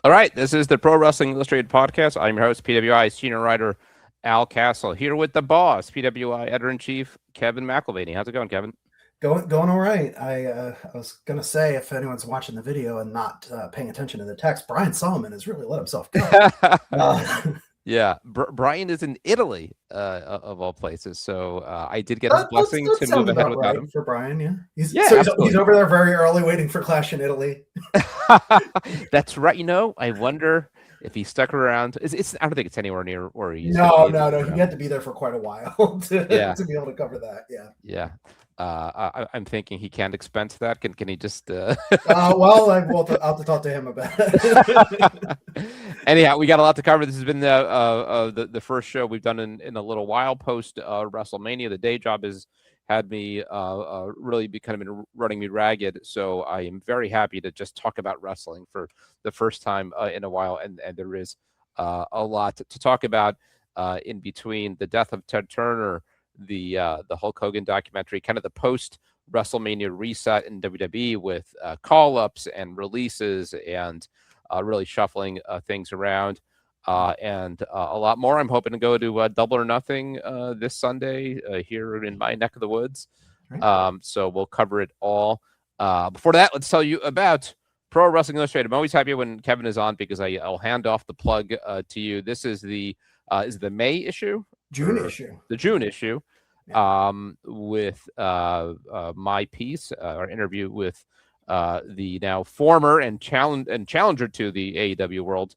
All right, this is the Pro Wrestling Illustrated podcast. I'm your host, PWI senior writer Al Castle, here with the boss, PWI Editor-in-Chief Kevin McElvaney. How's it going, Kevin? Going all right. I was gonna say, if anyone's watching the video and not paying attention to the text, Brian Solomon has really let himself go. Yeah, Brian is in Italy, of all places. So I did get his blessing to move ahead without right him. For Brian, yeah. He's Absolutely. over there very early, waiting for Clash in Italy. That's right. I wonder if he stuck around. I don't think it's anywhere near where he's. No. He had to be there for quite a while to be able to cover that. Yeah. Yeah. I'm thinking he can't expense that. Can he just? Well, I'll have to talk to him about it. Anyhow, we got a lot to cover. This has been the first show we've done in a little while post WrestleMania. The day job has had me really been running me ragged. So I am very happy to just talk about wrestling for the first time in a while, and there is a lot to talk about in between the death of Ted Turner, the Hulk Hogan documentary, kind of the post WrestleMania reset in WWE with call-ups and releases and really shuffling things around and a lot more. I'm hoping to go to Double or Nothing this Sunday here in my neck of the woods. Right. So we'll cover it all. Before that, let's tell you about Pro Wrestling Illustrated. I'm always happy when Kevin is on because I'll hand off the plug to you. This is the May issue? June issue. The June issue. Yeah. With my piece, our interview with the now former and challenger to the AEW World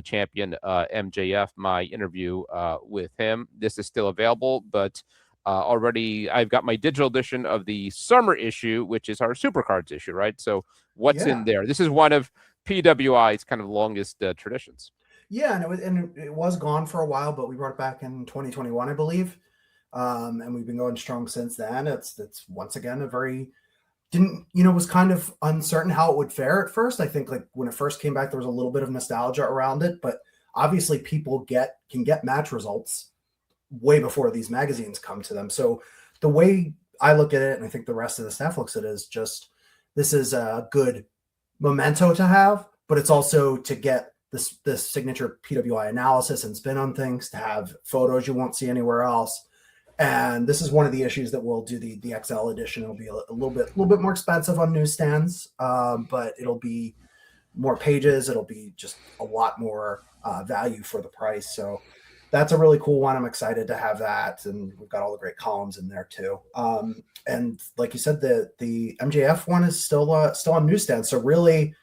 champion MJF. My interview with him. This is still available, but already I've got my digital edition of the summer issue, which is our Supercards issue, right? So what's in there? This is one of PWI's kind of longest traditions. Yeah, and it was gone for a while, but we brought it back in 2021, I believe. And we've been going strong since then. It's once again was kind of uncertain how it would fare at first. I think like when it first came back, there was a little bit of nostalgia around it, but obviously people can get match results way before these magazines come to them. So the way I look at it, and I think the rest of the staff looks at it, is just this is a good memento to have, but it's also to get this signature PWI analysis and spin on things, to have photos you won't see anywhere else. And this is one of the issues that we'll do the XL edition. It'll be a little bit more expensive on newsstands, but it'll be more pages. It'll be just a lot more value for the price. So that's a really cool one. I'm excited to have that, and we've got all the great columns in there too. And like you said, the MJF one is still on newsstands. So really,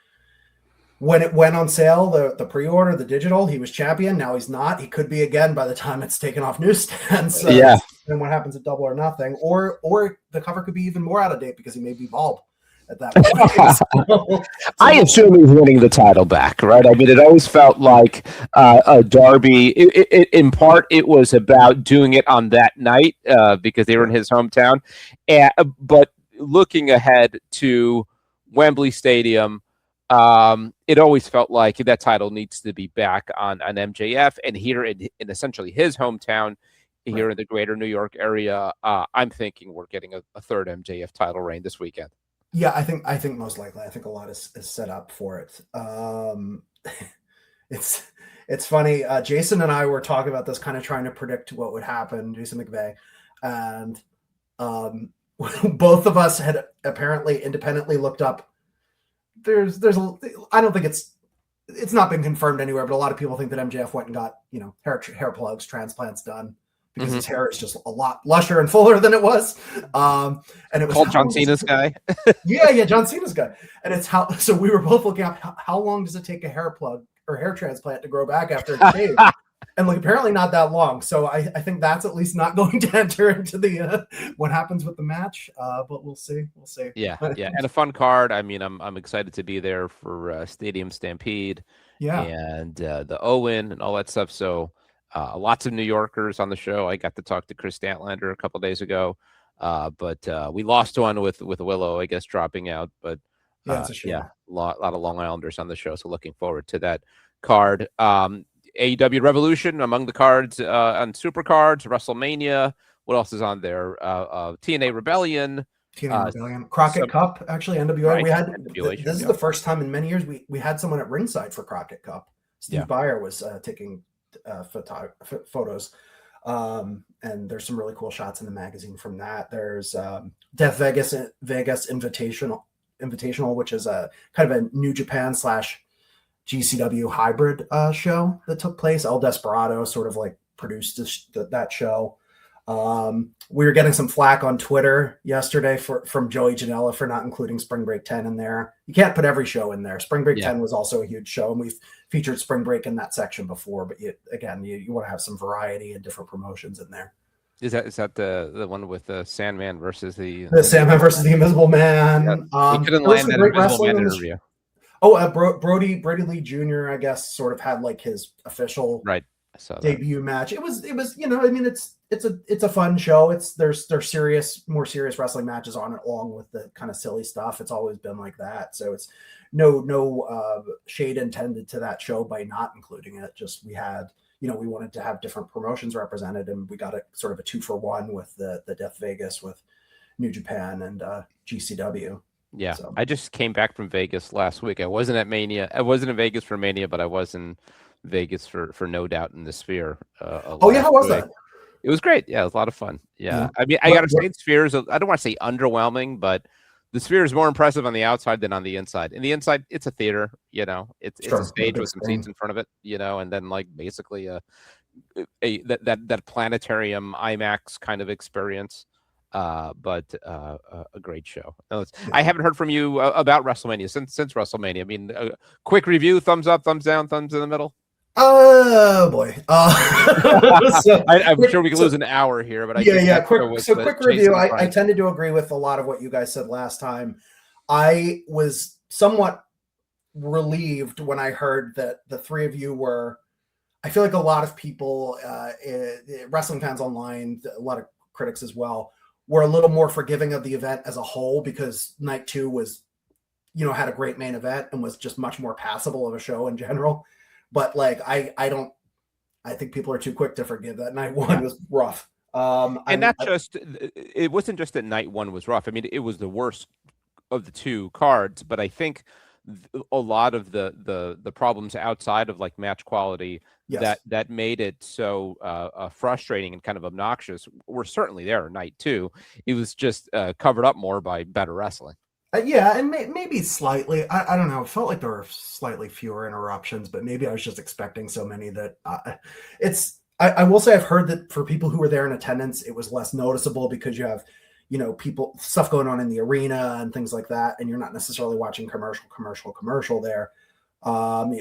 when it went on sale, the pre-order, the digital, he was champion. Now he's not. He could be again by the time it's taken off newsstands. So yeah. And what happens at Double or Nothing, or the cover could be even more out of date because he may be bald at that point. I assume he's winning the title back, right? I mean, it always felt like a Darby. In part, it was about doing it on that night because they were in his hometown. But looking ahead to Wembley Stadium, it always felt like that title needs to be back on MJF, and here in essentially his hometown, here in the greater New York area, I'm thinking we're getting a third MJF title reign this weekend. Yeah, I think most likely. I think a lot is set up for it. It's funny. Jason and I were talking about this, kind of trying to predict what would happen. Jason McVeigh, and both of us had apparently independently looked up. I don't think it's not been confirmed anywhere, but a lot of people think that MJF went and got hair plugs, transplants done, because his hair is just a lot lusher and fuller than it was. And it was called John Cena's guy. yeah, John Cena's guy. And so we were both looking up how long does it take a hair plug or hair transplant to grow back after it's shaved? And apparently not that long. So I think that's at least not going to enter into the what happens with the match. But we'll see. Yeah, and a fun card. I mean, I'm excited to be there for Stadium Stampede. Yeah, and the Owen and all that stuff. So lots of New Yorkers on the show. I got to talk to Chris Statlander a couple days ago, but we lost one with Willow, I guess, dropping out. But a lot of Long Islanders on the show. So looking forward to that card. AEW Revolution among the cards on Supercards, WrestleMania. What else is on there? TNA Rebellion. TNA Rebellion. Crockett Cup, actually, NWA. Right. We had NWA this is the first time in many years we had someone at ringside for Crockett Cup. Steve Byer was taking photos. And there's some really cool shots in the magazine from that. There's Death Vegas Invitational, which is a kind of a New Japan / GCW hybrid show that took place. El Desperado sort of like produced that show. We were getting some flack on Twitter yesterday from Joey Janela for not including Spring Break 10 in there. You can't put every show in there. Spring Break 10 was also a huge show, and we've featured Spring Break in that section before. But you want to have some variety and different promotions in there. Is that the one with the Sandman versus the Sandman versus the Invisible Man? Yeah. He couldn't land that Invisible Man interview. Brody Lee Jr. I guess sort of had like his official debut match. It was it's a fun show. There's more serious wrestling matches on it along with the kind of silly stuff. It's always been like that. So it's no shade intended to that show by not including it. Just we wanted to have different promotions represented, and we got a sort of a 2-for-1 with the Death Vegas with New Japan and GCW. Yeah, so. I just came back from Vegas last week. I wasn't at Mania. I wasn't in Vegas for Mania, but I was in Vegas for No Doubt in the Sphere. How was that? It was great. Yeah, it was a lot of fun. Yeah. I mean, I got to say, Sphere is, I don't want to say underwhelming, but the Sphere is more impressive on the outside than on the inside. In the inside, it's a theater, it's a stage with some seats in front of it, and then like basically that planetarium IMAX kind of experience. But a great show. I haven't heard from you about WrestleMania since WrestleMania. I mean, quick review: thumbs up, thumbs down, thumbs in the middle. Oh boy! I'm sure we could lose an hour here, but quick review. I tended to agree with a lot of what you guys said last time. I was somewhat relieved when I heard that the three of you were. I feel like a lot of people, wrestling fans online, a lot of critics as well, were a little more forgiving of the event as a whole because night 2 was, had a great main event and was just much more passable of a show in general. But like, I think people are too quick to forgive that night 1 was rough. It wasn't just that night 1 was rough. I mean, it was the worst of the 2 cards, but I think a lot of the problems outside of like match quality that made it so frustrating and kind of obnoxious were certainly there night 2. It was just covered up more by better wrestling. And maybe slightly. I don't know. It felt like there were slightly fewer interruptions, but maybe I was just expecting so many that I will say I've heard that for people who were there in attendance, it was less noticeable because you have, stuff going on in the arena and things like that, and you're not necessarily watching commercial there.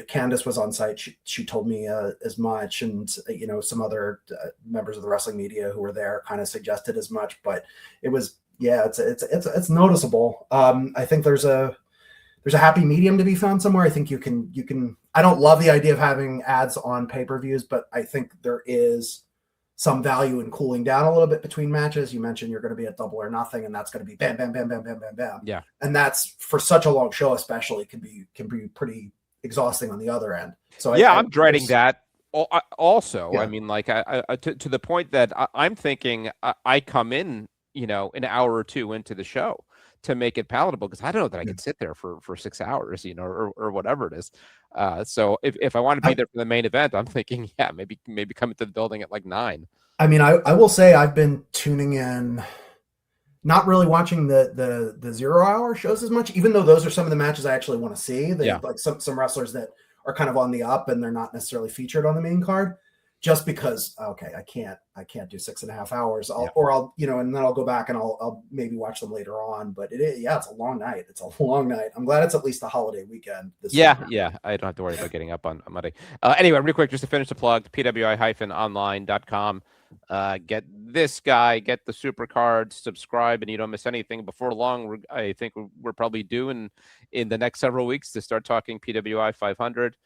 Candace was on site. She told me as much, and some other members of the wrestling media who were there kind of suggested as much. But it was. Yeah, it's noticeable. I think there's a happy medium to be found somewhere. I think you can. I don't love the idea of having ads on pay-per-views, but I think there is some value in cooling down a little bit between matches. You mentioned you're going to be at Double or Nothing, and that's going to be bam, bam, bam, bam, bam, bam, bam. Yeah, and that's for such a long show, especially can be pretty exhausting on the other end. So I'm dreading that. Also, I mean, like to the point that I'm thinking I come in. An hour or 2 into the show to make it palatable, because I don't know that I could sit there for 6 hours, or whatever it is. So if I want to be there for the main event, I'm thinking, maybe come into the building at like 9. I mean, I will say I've been tuning in, not really watching the 0 hour shows as much, even though those are some of the matches I actually want to see. Like some wrestlers that are kind of on the up and they're not necessarily featured on the main card. Just because, okay, I can't do 6.5 hours. I'll and then I'll go back and I'll maybe watch them later on. But it's a long night. It's a long night. I'm glad it's at least a holiday weekend. Yeah. I don't have to worry about getting up on Monday. Anyway, real quick, just to finish the plug, PWI-online.com. Get this guy, get the super cards, subscribe, and you don't miss anything. Before long, I think we're probably due in the next several weeks to start talking PWI 500.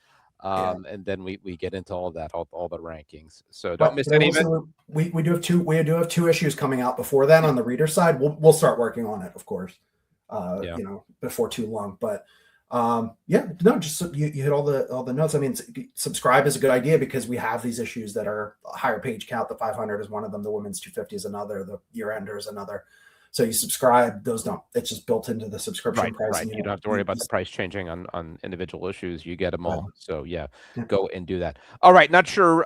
And then we get into all that, all the rankings. So don't miss any of it. We do have 2 issues coming out before then on the reader side. We'll start working on it, of course. Before too long. But just you hit all the notes. I mean, subscribe is a good idea because we have these issues that are a higher page count. The 500 is one of them. The women's 250 is another. The year ender is another. So you subscribe, those don't, it's just built into the subscription price. Right. And You don't have to worry about the price changing on individual issues. You get them all. So yeah, go and do that. All right. Not sure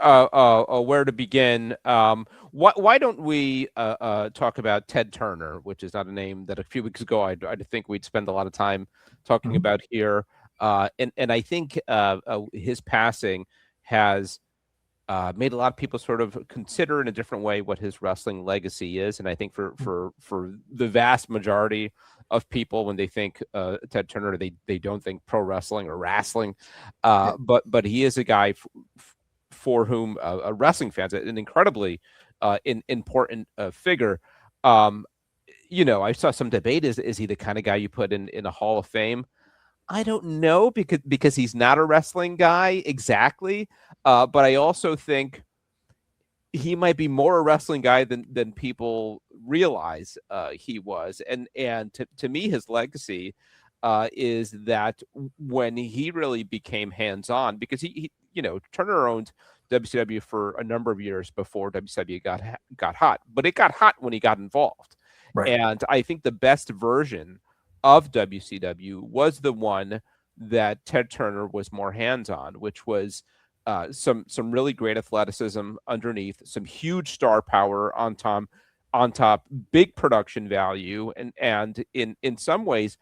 where to begin. Why don't we talk about Ted Turner, which is not a name that a few weeks ago I think we'd spend a lot of time talking about here. And I think his passing has made a lot of people sort of consider in a different way what his wrestling legacy is. And I think for the vast majority of people, when they think Ted Turner, they don't think pro wrestling or wrestling. But he is a guy for whom wrestling fans, an incredibly important figure. I saw some debate: is he the kind of guy you put in a Hall of Fame? I don't know, because he's not a wrestling guy exactly, but I also think he might be more a wrestling guy than people realize he was. And to me, his legacy is that when he really became hands-on, because he Turner owned WCW for a number of years before WCW got hot, but it got hot when he got involved. Right. And I think the best version of WCW was the one that Ted Turner was more hands-on, which was some really great athleticism underneath, some huge star power on top, big production value, and in some ways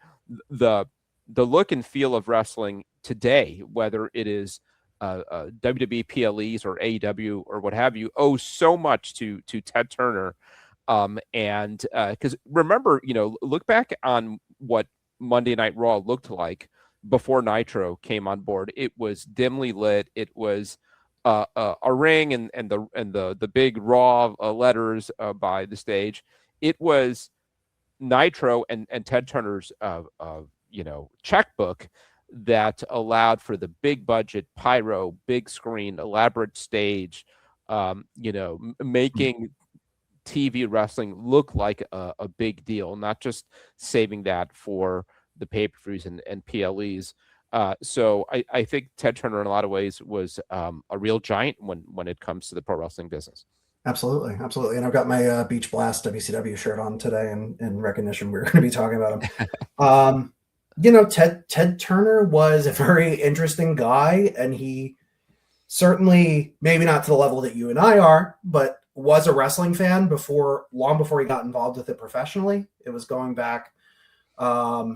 the look and feel of wrestling today, whether it is WWE PLEs or AEW or what have you, owes so much to Ted Turner. And because remember, look back on what Monday Night Raw looked like before Nitro came on board. It was dimly lit. It was a ring and the big Raw letters by the stage. It was Nitro and Ted Turner's checkbook that allowed for the big budget pyro, big screen, elaborate stage, making TV wrestling look like a big deal, not just saving that for the pay-per-views and PLEs. So I think Ted Turner in a lot of ways was a real giant when it comes to the pro wrestling business. Absolutely. And I've got my Beach Blast WCW shirt on today in recognition we're going to be talking about him. Ted Turner was a very interesting guy, and he certainly, maybe not to the level that you and I are, but was a wrestling fan long before he got involved with it professionally. It was going back, I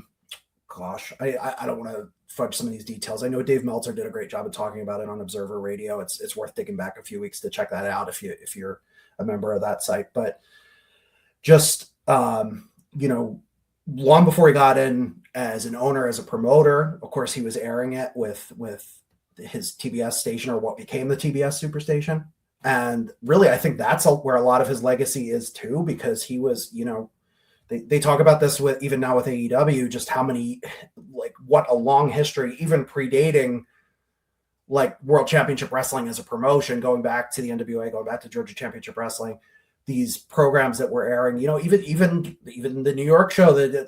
don't want to fudge some of these details. I know Dave Meltzer did a great job of talking about it on Observer Radio. It's worth digging back a few weeks to check that out if you're a member of that site. But just long before he got in as an owner, as a promoter, of course he was airing it with his TBS station, or what became the TBS Superstation. And really, I think that's where a lot of his legacy is too, because he was, they talk about this with even now with AEW, just how many, what a long history, even predating World Championship Wrestling as a promotion, going back to the NWA, going back to Georgia Championship Wrestling, these programs that were airing, even the New York show that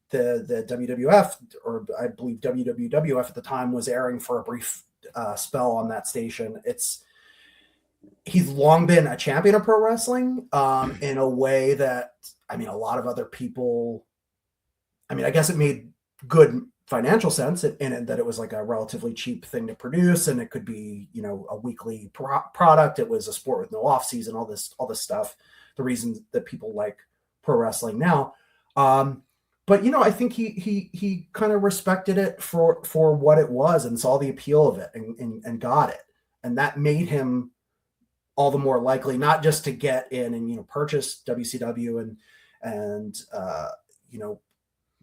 the WWF, or I believe WWF at the time, was airing for a brief spell on that station. He's long been a champion of pro wrestling in a way that, a lot of other people, I guess it made good financial sense in that it was like a relatively cheap thing to produce, and it could be, a weekly product. It was a sport with no off season, all this stuff, the reasons that people like pro wrestling now. But, I think he kind of respected it for what it was and saw the appeal of it and got it. And that made him all the more likely not just to get in and purchase WCW and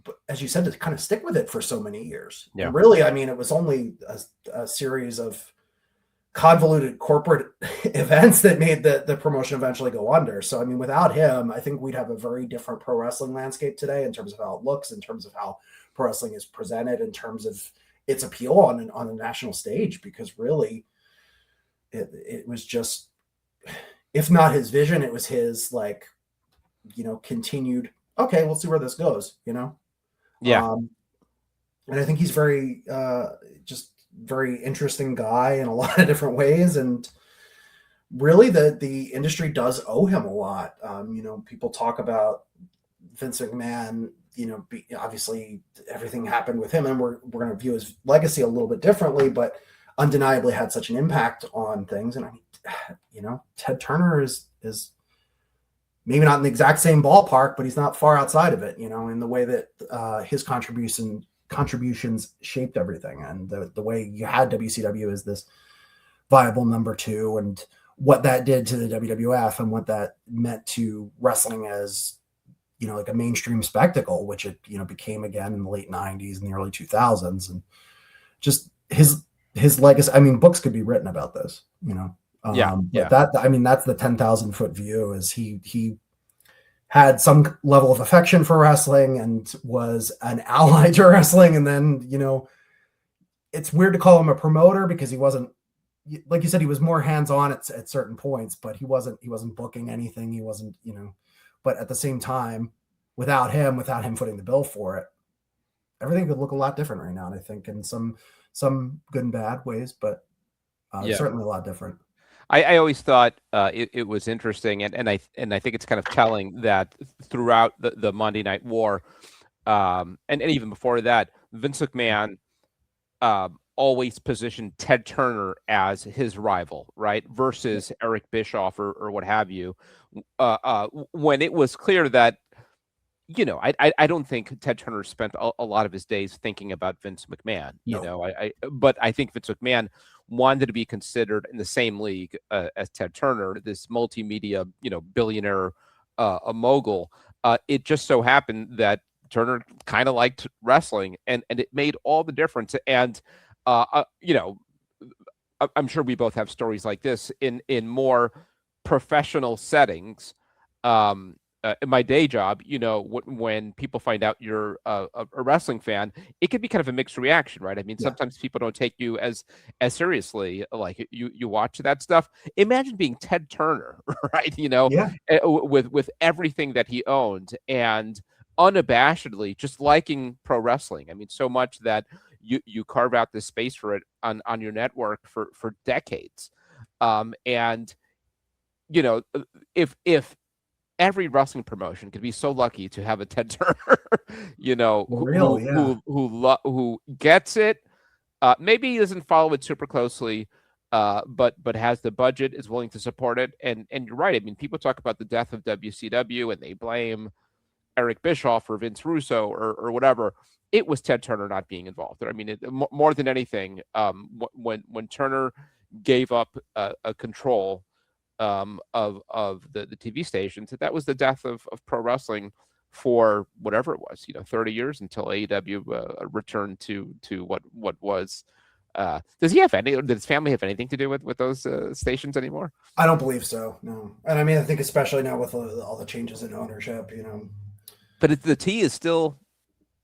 but as you said, to kind of stick with it for so many years. Yeah. And really, it was only a series of convoluted corporate events that made the promotion eventually go under. So without him, I think we'd have a very different pro wrestling landscape today, in terms of how it looks, in terms of how pro wrestling is presented, in terms of its appeal on a national stage, because really it was just, if not his vision, it was his continued, okay, we'll see where this goes, Yeah. And I think he's very very interesting guy in a lot of different ways, and really the industry does owe him a lot. People talk about Vince McMahon, obviously everything happened with him, and we're going to view his legacy a little bit differently, but undeniably had such an impact on things. And I mean, Ted Turner is maybe not in the exact same ballpark, but he's not far outside of it, in the way that his contributions shaped everything, and the way you had WCW as this viable number two, and what that did to the WWF, and what that meant to wrestling as, like a mainstream spectacle, which it, became again in the late 90s and the early 2000s. And just his legacy. I mean, books could be written about this, but that's the 10,000 foot view, is he had some level of affection for wrestling and was an ally to wrestling. And then, it's weird to call him a promoter, because he wasn't, like you said, he was more hands-on at certain points, but he wasn't booking anything. He wasn't, but at the same time, without him footing the bill for it, everything could look a lot different right now. And I think in some good and bad ways, but certainly a lot different. I always thought it was interesting, and I think it's kind of telling that throughout the Monday Night War, and even before that, Vince McMahon always positioned Ted Turner as his rival, right, versus Eric Bischoff or what have you. When it was clear that, I don't think Ted Turner spent a lot of his days thinking about Vince McMahon. But I think Vince McMahon wanted to be considered in the same league as Ted Turner, this multimedia, billionaire, a mogul. It just so happened that Turner kind of liked wrestling, and it made all the difference. And I'm sure we both have stories like this in more professional settings. In my day job, when people find out you're a wrestling fan, it can be kind of a mixed reaction, right? I mean, sometimes people don't take you as seriously, like you watch that stuff. Imagine being Ted Turner, right? With everything that he owned, and unabashedly just liking pro wrestling. I mean, so much that you carve out this space for it on your network for decades. And if every wrestling promotion could be so lucky to have a Ted Turner, who gets it. Maybe he doesn't follow it super closely, but has the budget, is willing to support it. And you're right. I mean, people talk about the death of WCW and they blame Eric Bischoff or Vince Russo or whatever. It was Ted Turner not being involved there. I mean, more than anything, when Turner gave up a control of the TV stations, that was the death of pro wrestling for whatever it was, 30 years, until AEW returned to what was. Does his family have anything to do with those stations anymore? I don't believe so, no. And I mean, I think especially now with all the changes in ownership, But the T is still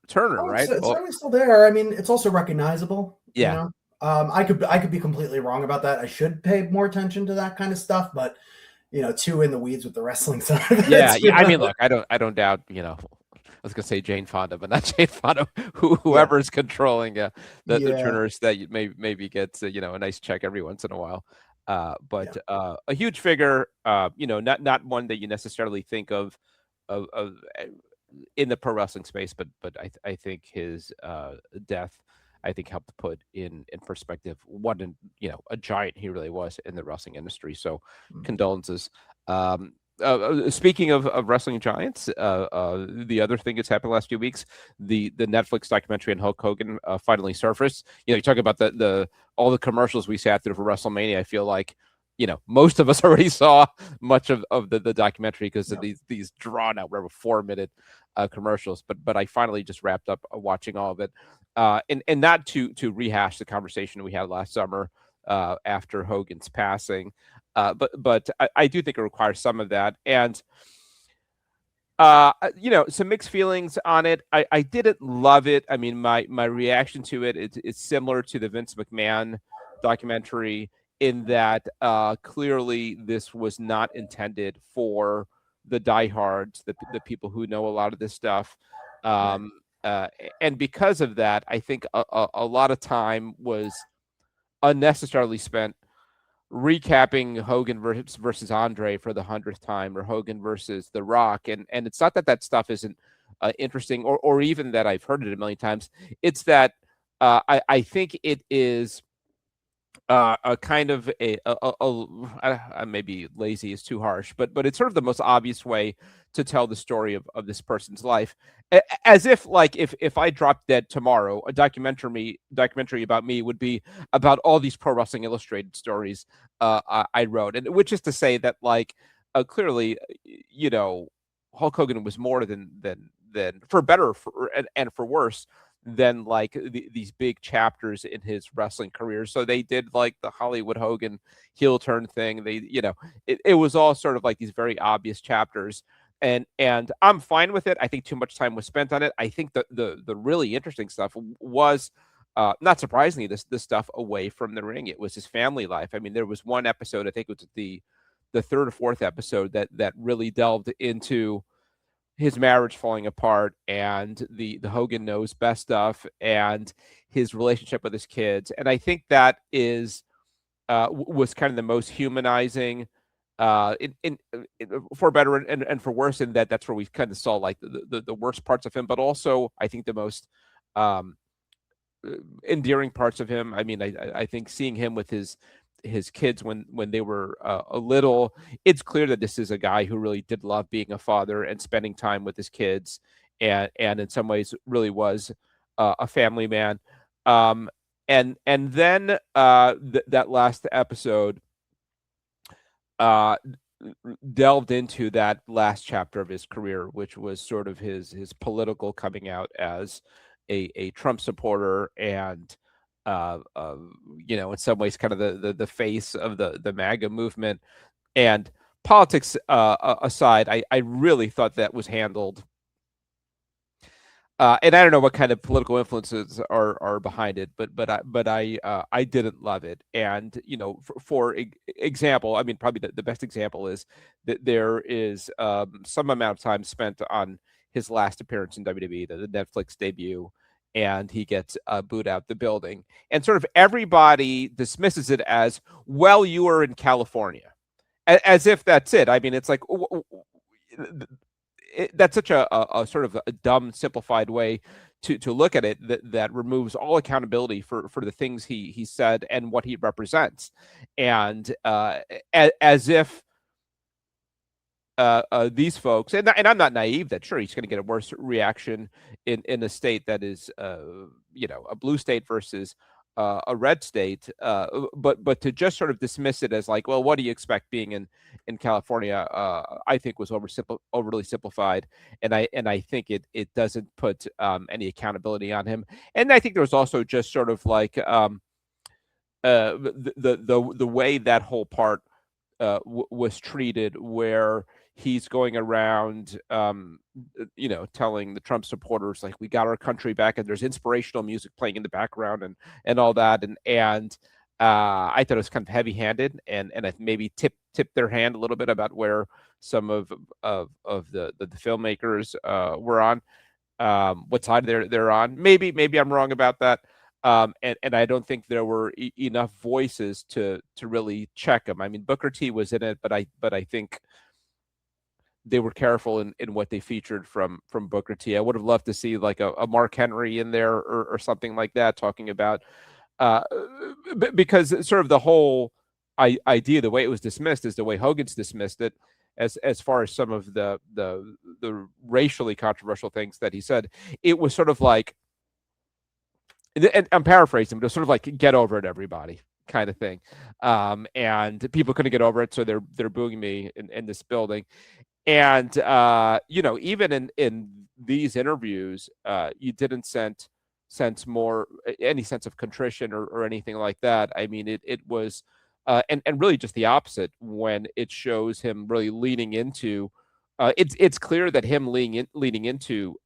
Turner, right? It's certainly still there. I mean, it's also recognizable. Yeah. I could be completely wrong about that. I should pay more attention to that kind of stuff, but too in the weeds with the wrestling side of it. Yeah. I mean, look, I don't doubt, I was gonna say Jane Fonda, but not Jane Fonda. Whoever's controlling the Turners, that maybe gets a nice check every once in a while. But a huge figure, not one that you necessarily think of in the pro wrestling space, but I think his death, I think, helped put in perspective what a giant he really was in the wrestling industry. So condolences. Speaking of wrestling giants, the other thing that's happened the last few weeks, the Netflix documentary on Hulk Hogan finally surfaced. You talk about all the commercials we sat through for WrestleMania. I feel like most of us already saw much of the documentary because of these drawn out, 4-minute commercials. But I finally just wrapped up watching all of it, and not to rehash the conversation we had last summer after Hogan's passing, but I do think it requires some of that, and some mixed feelings on it. I didn't love it. I mean, my reaction to it's similar to the Vince McMahon documentary, in that clearly this was not intended for the diehards, the people who know a lot of this stuff. And because of that, I think a lot of time was unnecessarily spent recapping Hogan versus Andre for the 100th time, or Hogan versus The Rock, and it's not that that stuff isn't interesting, or even that I've heard it a million times. It's that I think it is a kind of maybe lazy is too harsh, but it's sort of the most obvious way to tell the story of this person's life, as if like if I dropped dead tomorrow, a documentary about me would be about all these Pro Wrestling Illustrated stories I wrote, and which is to say that like clearly, you know, Hulk Hogan was more than for better and for worse than like these big chapters in his wrestling career. So they did like the Hollywood Hogan heel turn thing. They, you know, it was all sort of like these very obvious chapters. And I'm fine with it. I think too much time was spent on it. I think the really interesting stuff was not surprisingly this stuff away from the ring. It was his family life. I mean, there was one episode, I think it was the third or fourth episode, that really delved into his marriage falling apart, and the Hogan knows best stuff, and his relationship with his kids. And I think that is was kind of the most humanizing, for better and for worse, in that that's where we kind of saw like the worst parts of him, but also I think the most um, endearing parts of him. I mean, I think seeing him with his kids when they were a little, it's clear that this is a guy who really did love being a father and spending time with his kids, and in some ways really was a family man. Um, and then that last episode uh, delved into that last chapter of his career, which was sort of his political coming out as a Trump supporter, and you know, in some ways, kind of the face of the MAGA movement. And politics aside, I really thought that was handled. And I don't know what kind of political influences are behind it, but I didn't love it. And you know, for example, I mean, probably the best example is that there is some amount of time spent on his last appearance in WWE, the Netflix debut, and he gets booed out the building, and sort of everybody dismisses it as, well, you were in California, as if that's it. I mean, it's like that's such a sort of a dumb, simplified way to look at it, that removes all accountability for the things he said and what he represents, and as if these folks, and I'm not naive that sure he's going to get a worse reaction in a state that is you know, a blue state versus a red state, but to just sort of dismiss it as like, well, what do you expect being in California? I think was overly simplified, and I think it doesn't put any accountability on him. And I think there was also just sort of like the way that whole part was treated, where he's going around, you know, telling the Trump supporters like, we got our country back, and there's inspirational music playing in the background, and all that, and I thought it was kind of heavy handed, and I maybe tipped their hand a little bit about where some of the filmmakers were on, what side they're on. Maybe I'm wrong about that. And I don't think there were enough voices to really check him. I mean, Booker T was in it, but I think they were careful in what they featured from Booker T. I would have loved to see like a Mark Henry in there, or something like that, talking about uh, because sort of the whole idea, the way it was dismissed, is the way Hogan's dismissed it, as far as some of the racially controversial things that he said. It was sort of like, and I'm paraphrasing, but it was sort of like, get over it, everybody, kind of thing. And people couldn't get over it, so they're booing me in this building. And you know, even in these interviews, you didn't sense more any sense of contrition, or anything like that. I mean, it was and really just the opposite, when it shows him really leaning into. It's clear that him leaning into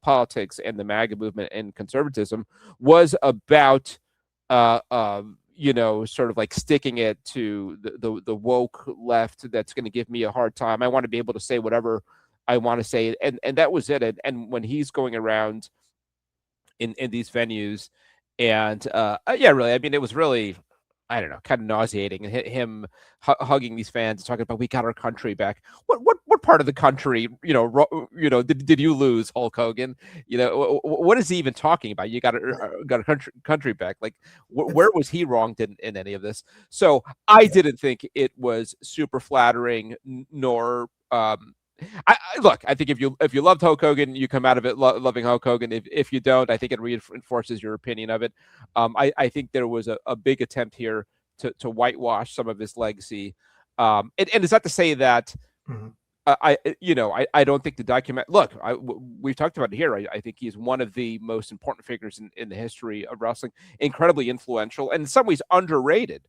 politics and the MAGA movement and conservatism was about you know, sort of like sticking it to the woke left that's going to give me a hard time. I want to be able to say whatever I want to say, and that was it. And when he's going around in these venues, and yeah, really, I mean, it was really. I don't know, kind of nauseating, and him hugging these fans, talking about we got our country back. What part of the country, did you lose, Hulk Hogan? What is he even talking about? You got a country back. Like, where was he wronged in any of this? So I didn't think it was super flattering, nor look, I think if you loved Hulk Hogan, you come out of it loving Hulk Hogan. If you don't, I think it reinforces your opinion of it. I think there was a big attempt here to whitewash some of his legacy. And it's not to say that I don't think the document. Look, we've talked about it here. I think he's one of the most important figures in the history of wrestling. Incredibly influential, and in some ways underrated.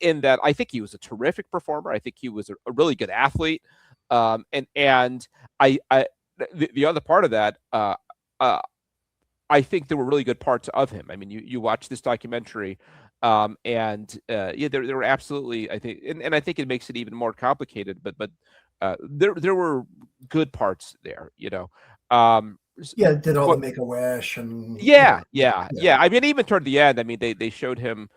In that, I think he was a terrific performer. I think he was a really good athlete. And the other part of that, I think there were really good parts of him. I mean, you watch this documentary, there were absolutely, I think, and I think it makes it even more complicated. But there were good parts there. Did all the Make-A-Wish and yeah. I mean, even toward the end, I mean, they showed him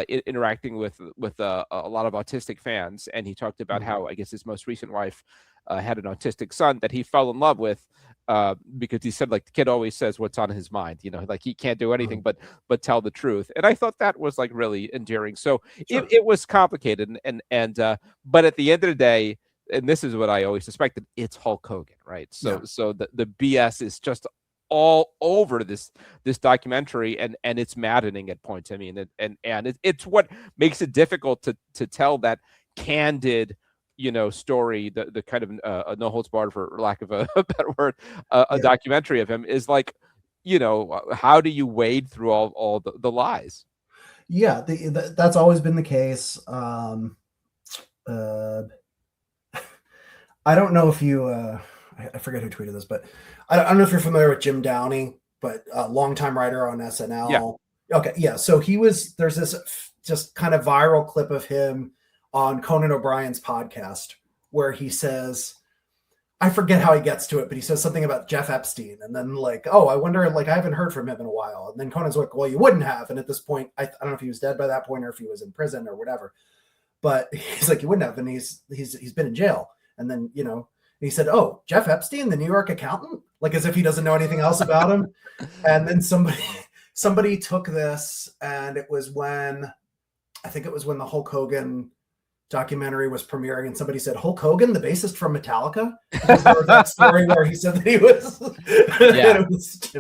interacting with a lot of autistic fans, and he talked about how, I guess, his most recent wife had an autistic son that he fell in love with because he said, like, the kid always says what's on his mind, like he can't do anything but tell the truth. And I thought that was like really endearing. So it was complicated, and but at the end of the day, and this is what I always suspected, it's Hulk Hogan, right? So the BS is just all over this documentary, and it's maddening at points. I mean, it's what makes it difficult to tell that candid, story, the kind of a no holds barred, for lack of a better word, a documentary of him is like, how do you wade through all the lies? Yeah, that's always been the case. I don't know if you, I forget who tweeted this, but I don't know if you're familiar with Jim Downey, but a longtime writer on SNL. Yeah. Okay. Yeah. So there's this just kind of viral clip of him on Conan O'Brien's podcast where he says, I forget how he gets to it, but he says something about Jeff Epstein. And then like, oh, I wonder, like, I haven't heard from him in a while. And then Conan's like, well, you wouldn't have. And at this point, I don't know if he was dead by that point or if he was in prison or whatever, but he's like, you wouldn't have. And he's been in jail. And then, he said, oh, Jeff Epstein, the New York accountant, like as if he doesn't know anything else about him. And then somebody took this, and it was when the Hulk Hogan documentary was premiering, and somebody said, Hulk Hogan, the bassist from Metallica? Because there was that story where he said that he was.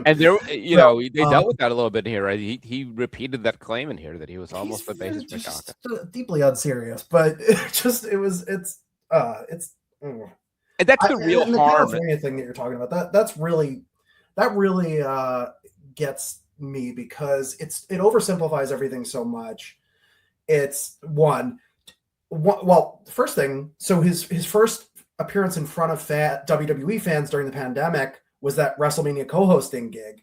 And there, they dealt with that a little bit here, right? He repeated that claim in here that he was almost the bassist from Metallica. Deeply unserious, but it's. And that's the real and the harm. California thing that you're talking about, that really gets me, because it oversimplifies everything so much. It's first thing. So his first appearance in front of WWE fans during the pandemic was that WrestleMania co-hosting gig.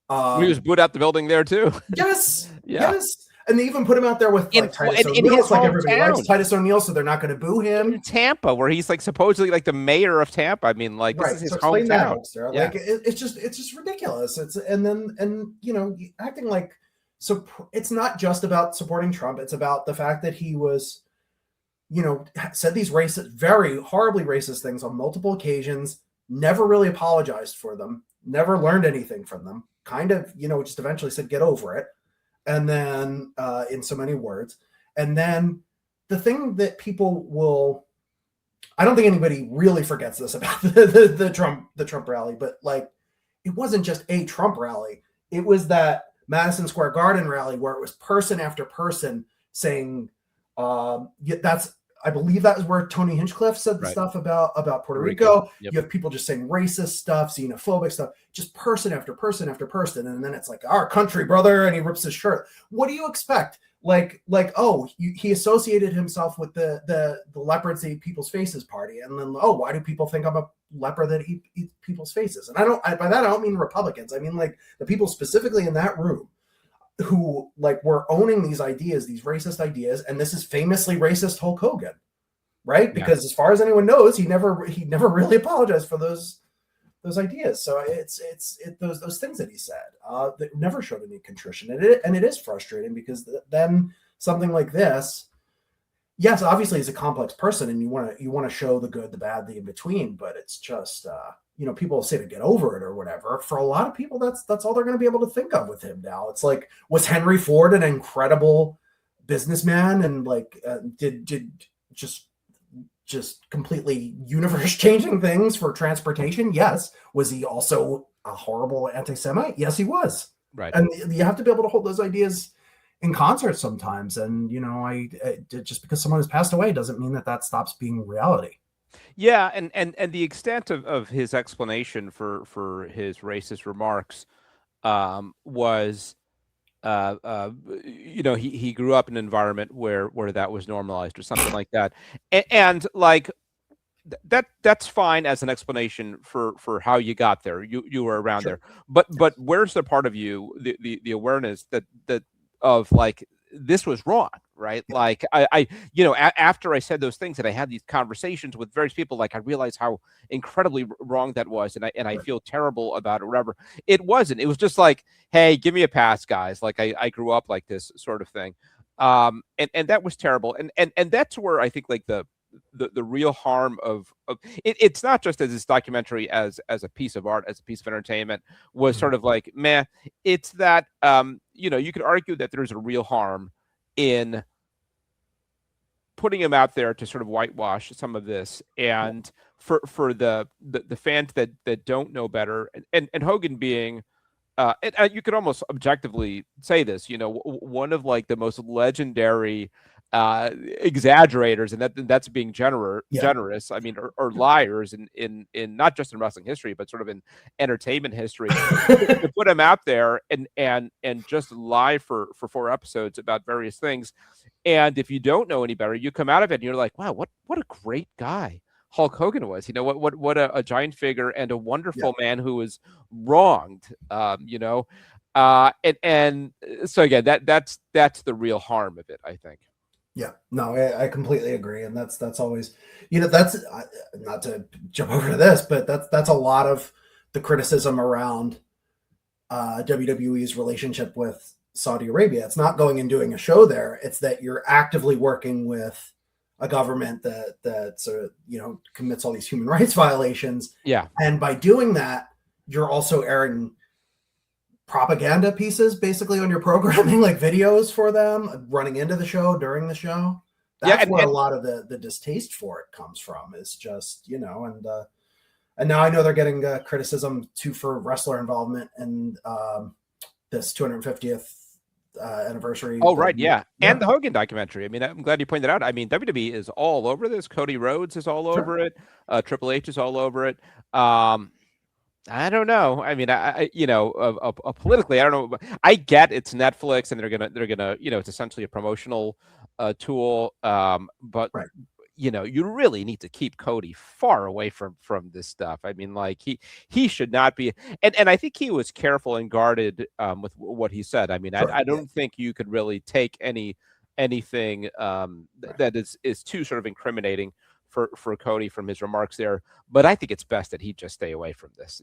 He was booed out the building there too. Yes. Yeah. Yes. And they even put him out there with like Titus O'Neil. Like everybody likes Titus O'Neil, so they're not going to boo him. In Tampa, where he's like supposedly like the mayor of Tampa. I mean, like, this is his hometown. Yeah. Like it's just ridiculous. Acting like, so it's not just about supporting Trump. It's about the fact that he was, said these very horribly racist things on multiple occasions. Never really apologized for them. Never learned anything from them. Kind of, just eventually said, get over it. And then in so many words. And then the thing that I don't think anybody really forgets this about the Trump rally, but like, it wasn't just a Trump rally. It was that Madison Square Garden rally where it was person after person saying, I believe that was where Tony Hinchcliffe said the stuff about Puerto Rico. Yep. You have people just saying racist stuff, xenophobic stuff, just person after person after person. And then it's like, our country, brother. And he rips his shirt. What do you expect? He associated himself with the leopards that eat people's faces party. And then, why do people think I'm a leopard that eat people's faces? And by that, I don't mean Republicans. I mean, like, the people specifically in that room who like were owning these ideas, these racist ideas. And this is famously racist Hulk Hogan, right? Because as far as anyone knows, he never really apologized for those ideas. So it's those things that he said that never showed any contrition. And it is frustrating because then something like this, yes, obviously he's a complex person, and you want to show the good, the bad, the in between. But it's just people say to get over it or whatever. For a lot of people, that's all they're going to be able to think of with him now. It's like, was Henry Ford an incredible businessman and like did just completely universe changing things for transportation? Yes. Was he also a horrible anti-Semite? Yes, he was. Right. And you have to be able to hold those ideas in concert sometimes. And, just because someone has passed away doesn't mean that stops being reality. Yeah. And the extent of his explanation for his racist remarks was, he grew up in an environment where that was normalized or something like that. And like, that's fine as an explanation for how you got there. You were around Sure. there, but where's the part of you, the awareness that of like, this was wrong, right? Like after I said those things and I had these conversations with various people, like I realized how incredibly wrong that was, and I feel terrible about it, whatever. It wasn't. It was just like, hey, give me a pass, guys. Like I grew up like this sort of thing, and that was terrible, and that's where I think like the real harm of it, it's not just as this documentary as a piece of art, as a piece of entertainment was sort of like meh. It's that you could argue that there's a real harm in putting him out there to sort of whitewash some of this, and for the fans that don't know better, and Hogan being you could almost objectively say this, one of like the most legendary exaggerators, and that's being generous. I mean, or liars in not just in wrestling history, but sort of in entertainment history. To put him out there and just lie for 4 episodes about various things, and if you don't know any better, you come out of it and you're like, wow, what a great guy Hulk Hogan was. What a giant figure and a wonderful man who was wronged. And so again, that's the real harm of it, I think. Yeah, no, I completely agree, and that's always, that's not to jump over to this, but that's a lot of the criticism around WWE's relationship with Saudi Arabia. It's not going and doing a show there; it's that you're actively working with a government that sort of commits all these human rights violations. Yeah, and by doing that, you're also airing propaganda pieces basically on your programming, like videos for them running into the show, during the show. That's where a lot of the distaste for it comes from, is just, and now I know they're getting criticism too for wrestler involvement in this 250th anniversary. Oh, right. Yeah. And the Hogan documentary. I mean, I'm glad you pointed out. I mean, WWE is all over this. Cody Rhodes is all over it. Triple H is all over it. I don't know. I mean, politically, I don't know. I get it's Netflix, and they're gonna, it's essentially a promotional tool. But you really need to keep Cody far away from this stuff. I mean, like he should not be. And I think he was careful and guarded with what he said. I mean, I don't think you could really take anything that is too sort of incriminating for Cody from his remarks there, but I think it's best that he just stay away from this.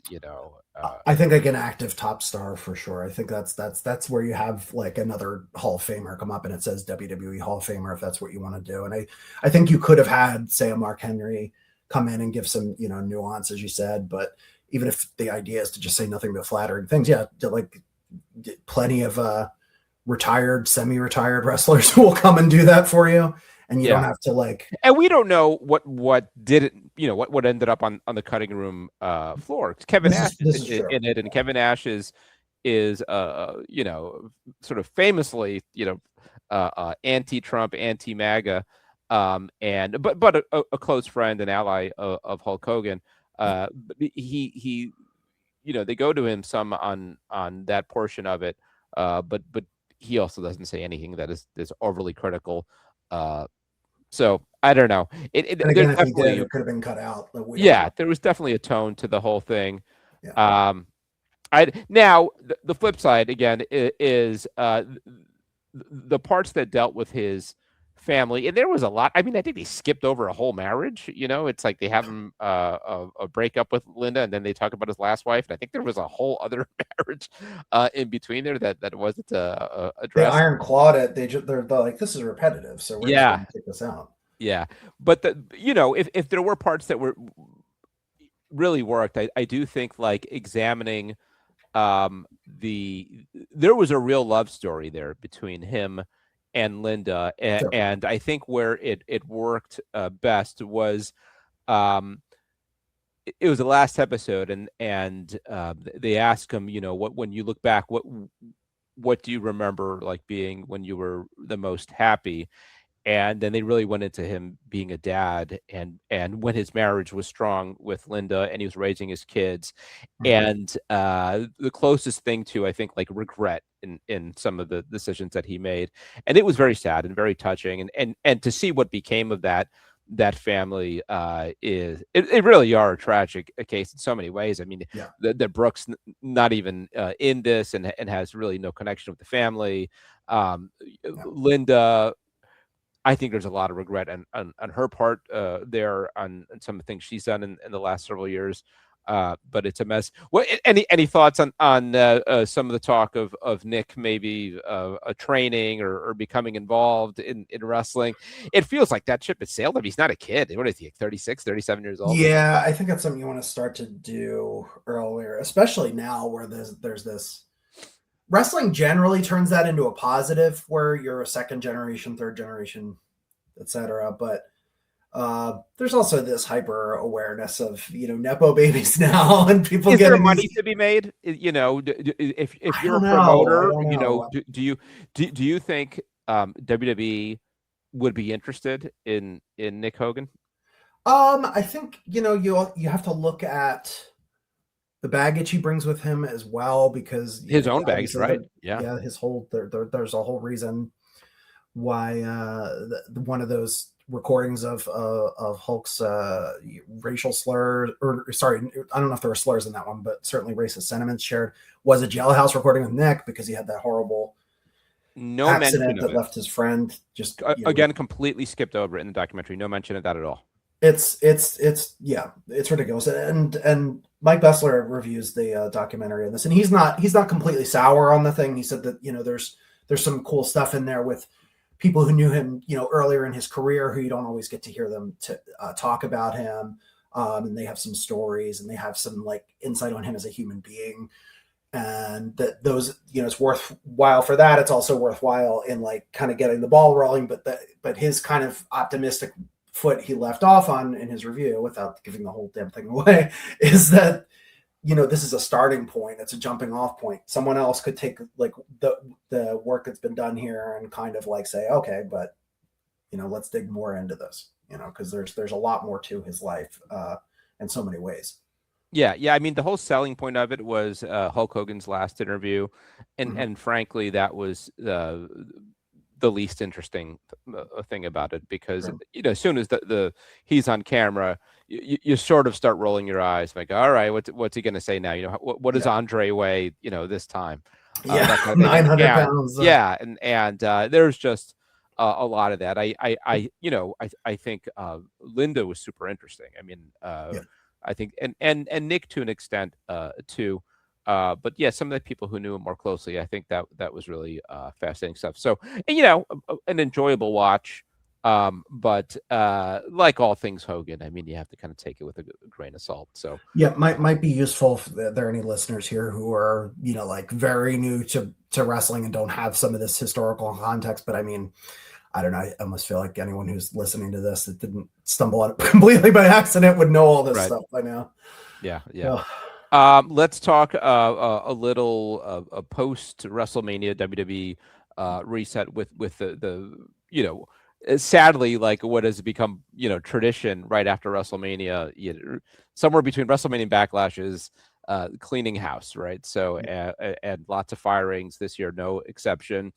I think like an active top star for sure. I think that's where you have like another Hall of Famer come up and it says WWE Hall of Famer, if that's what you want to do. And I think you could have had, say, a Mark Henry come in and give some nuance, as you said. But even if the idea is to just say nothing but flattering things, like plenty of retired, semi-retired wrestlers who will come and do that for you. And you don't have to like, and we don't know what didn't, what ended up on the cutting room floor. Kevin Nash is in it, and Kevin Nash is sort of famously, anti-Trump, anti-MAGA, and but a close friend and ally of Hulk Hogan. He they go to him some on that portion of it, but he also doesn't say anything that is overly critical. So I don't know. It could have been cut out. There was definitely a tone to the whole thing. Yeah. Now the flip side again is the parts that dealt with his family, and there was a lot. I mean, I think they skipped over a whole marriage. It's like they have him a breakup with Linda, and then they talk about his last wife. And I think there was a whole other marriage in between there that wasn't They addressed. iron clawed it. They're like, this is repetitive, so we're just Yeah, going to take this out. yeah. But if there were parts that were really worked, I do think like examining there was a real love story there between him and Linda, Sure. and I think where it worked best was it was the last episode, and they ask him, what when you look back, what do you remember like being when you were the most happy? And then they really went into him being a dad, and when his marriage was strong with Linda and he was raising his kids, Mhm. and the closest thing to, I think, like regret in some of the decisions that he made. And it was very sad and very touching, and to see what became of that family is it really are a tragic case in so many ways. I mean, Yeah. that Brooks not even in this, and has really no connection with the family. Yeah. Linda, I think there's a lot of regret on her part there on some of the things she's done in the last several years. But it's a mess. What any thoughts on some of the talk of Nick maybe a training or becoming involved in wrestling? It feels like that ship has sailed him. He's not a kid. What is he, like 36, 37 years old? Yeah, I think that's something you want to start to do earlier, especially now where there's this wrestling generally turns that into a positive where you're a second generation, third generation, etc. But there's also this hyper awareness of nepo babies now, and people Is there getting these. money to be made? If I you're a don't know. I promoter, don't know. do you think WWE would be interested in Nick Hogan? I think you have to look at the baggage he brings with him as well, because His own baggage, obviously right? Yeah. his whole there's a whole reason why one of those recordings of Hulk's racial slur, or sorry, I don't know if there were slurs in that one, but certainly racist sentiments shared, was a jailhouse recording with Nick, because he had that horrible No mention accident of that it. left his friend just Again, completely skipped over it in the documentary. No mention of that at all. yeah, it's ridiculous. And Mike Bessler reviews the documentary on this, and he's not completely sour on the thing. He said that there's some cool stuff in there with people who knew him earlier in his career, who you don't always get to hear them to talk about him, and they have some stories, and they have some like insight on him as a human being, and that those it's worthwhile for that. It's also worthwhile in like kind of getting the ball rolling, but his kind of optimistic foot he left off on in his review, without giving the whole damn thing away, is that this is a starting point. It's a jumping off point. Someone else could take like the work that's been done here and kind of like say, okay, but let's dig more into this, because there's a lot more to his life in so many ways. Yeah, yeah. I mean, the whole selling point of it was Hulk Hogan's last interview, and Mhm. and frankly, that was the least interesting thing about it, because Sure. as soon as the he's on camera, you sort of start rolling your eyes, like, all right, what's he going to say now? What does Yeah. Andre weigh? This time, Yeah. that kind of thing. 900 And pounds. yeah, and there's just a lot of that. I think Linda was super interesting. I mean, Yeah. I think, and Nick to an extent too. But yeah, some of the people who knew him more closely, I think that was really fascinating stuff. So, an enjoyable watch. But like all things Hogan, I mean, you have to kind of take it with a grain of salt. So Yeah, might be useful if there are any listeners here who are like very new to wrestling and don't have some of this historical context. But I mean, I don't know. I almost feel like anyone who's listening to this that didn't stumble on it completely by accident would know all this right, stuff by now. yeah, yeah. So, Let's talk a little post WrestleMania WWE reset with the sadly, like what has become tradition right after WrestleMania, somewhere between WrestleMania and Backlash is cleaning house, right? So and lots of firings this year, no exception.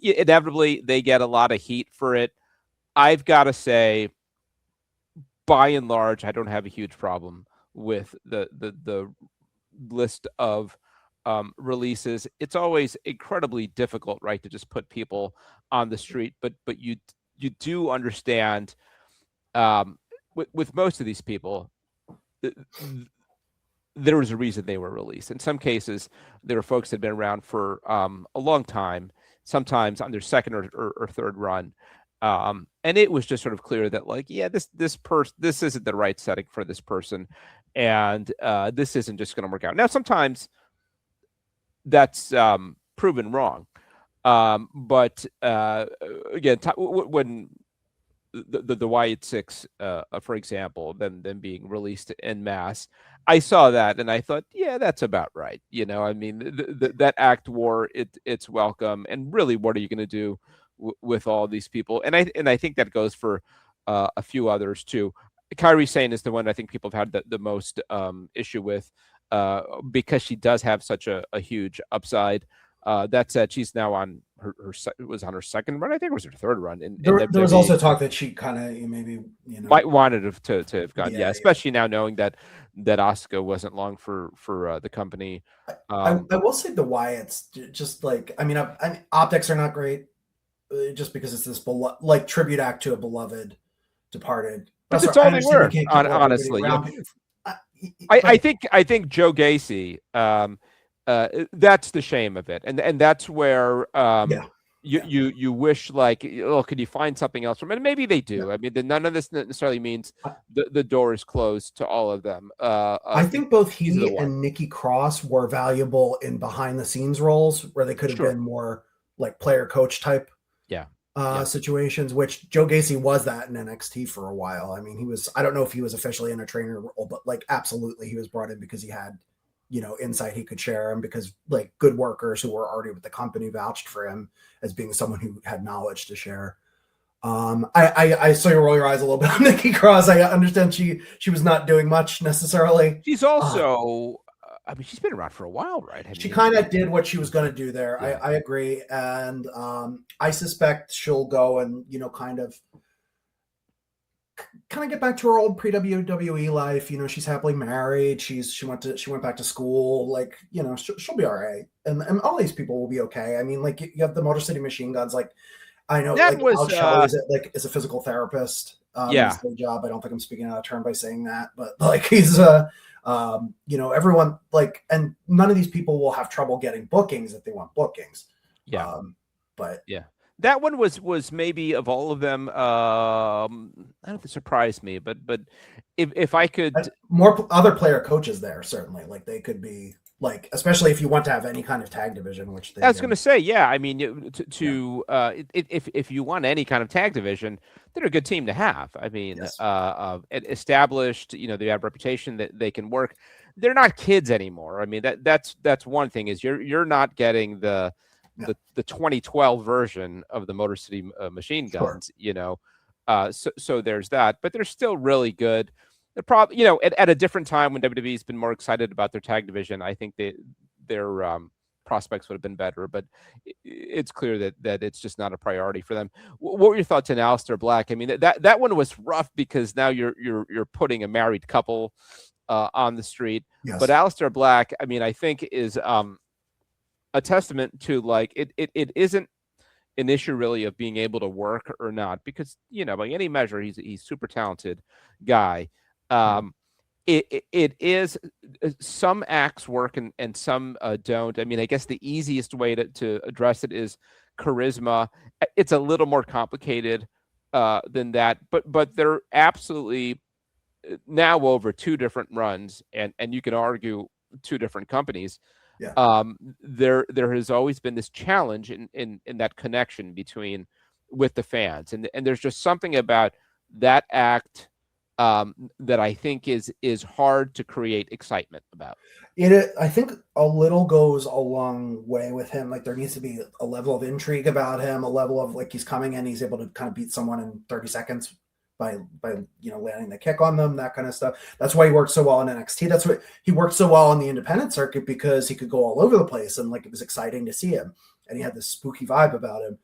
Inevitably, they get a lot of heat for it. I've got to say, by and large, I don't have a huge problem with the list of releases, it's always incredibly difficult, right, to just put people on the street. But you do understand, with most of these people, there was a reason they were released. In some cases, there were folks that had been around for a long time, sometimes on their second or third run. And it was just sort of clear that, like, yeah, this isn't the right setting for this person, and this isn't just going to work out. Now, sometimes that's proven wrong, but again, when the Wyatt Six, for example, them being released en masse, I saw that and I thought, yeah, that's about right. I mean, that act war, it's welcome. And really, what are you going to do with all these people? And I think that goes for a few others too. Kairi Sane is the one I think people have had the most issue with, because she does have such a huge upside. That said, she's now on her second run. I think it was her third run. There was also talk that she kind of maybe might wanted to have gone, especially yeah. now knowing that Asuka wasn't long for the company. I will say the Wyatts, just like I mean, optics are not great, just because it's this tribute act to a beloved departed. But it's all they were, honestly. I think Joe Gacy. That's the shame of it, and that's where you wish, like, could you find something else from it? And maybe they do. I mean, none of this necessarily means the door is closed to all of them. I think both he and Nikki Cross were valuable in behind the scenes roles where they could have been more like player coach type situations, which Joe Gacy was that in NXT for a while. I mean, I don't know if he was officially in a trainer role, but like absolutely he was brought in because he had insight he could share, and because like good workers who were already with the company vouched for him as being someone who had knowledge to share. I saw you roll your eyes a little bit on Nikki Cross. I understand she was not doing much necessarily. She's also, I mean, she's been around for a while, right? She kind of did what she was going to do there. Yeah. I agree, and I suspect she'll go and kind of get back to her old pre-WWE life. She's happily married. She went back to school. Like, she'll be all right. And all these people will be okay. I mean, like, you have the Motor City Machine Guns. Like, I know that like Alex Shelley is a physical therapist. His day job. I don't think I'm speaking out of turn by saying that, but like he's everyone, like, and none of these people will have trouble getting bookings if they want bookings. Yeah. But yeah. That one was maybe of all of them. I don't know if it surprised me, but if I could, more other player coaches there, certainly, like they could be like, especially if you want to have any kind of tag division, which I was going to say, yeah. I mean, if you want any kind of tag division, they're a good team to have. I mean, established, they have reputation that they can work. They're not kids anymore. I mean, that's one thing is you're not getting the 2012 version of the Motor City Machine Guns, so there's that, but they're still really good. They're probably, at a different time when WWE's been more excited about their tag division, I think their prospects would have been better, but it's clear that it's just not a priority for them. What were your thoughts on Aleister Black? I mean, that one was rough because now you're putting a married couple on the street, but Aleister Black, I mean, I think is a testament to, like, it isn't an issue really of being able to work or not, because by any measure he's super talented guy. It is some acts work and some don't. I mean, I guess the easiest way to address it is charisma. It's a little more complicated than that, but they're absolutely now over two different runs, and you can argue two different companies. There has always been this challenge in that connection with the fans, and there's just something about that act that I think is hard to create excitement about. I think a little goes a long way with him. Like, there needs to be a level of intrigue about him, a level of like he's coming in, he's able to kind of beat someone in 30 seconds by landing the kick on them, that kind of stuff. That's why he worked so well in NXT. That's what he worked so well on the independent circuit, because he could go all over the place, and like it was exciting to see him, and he had this spooky vibe about him.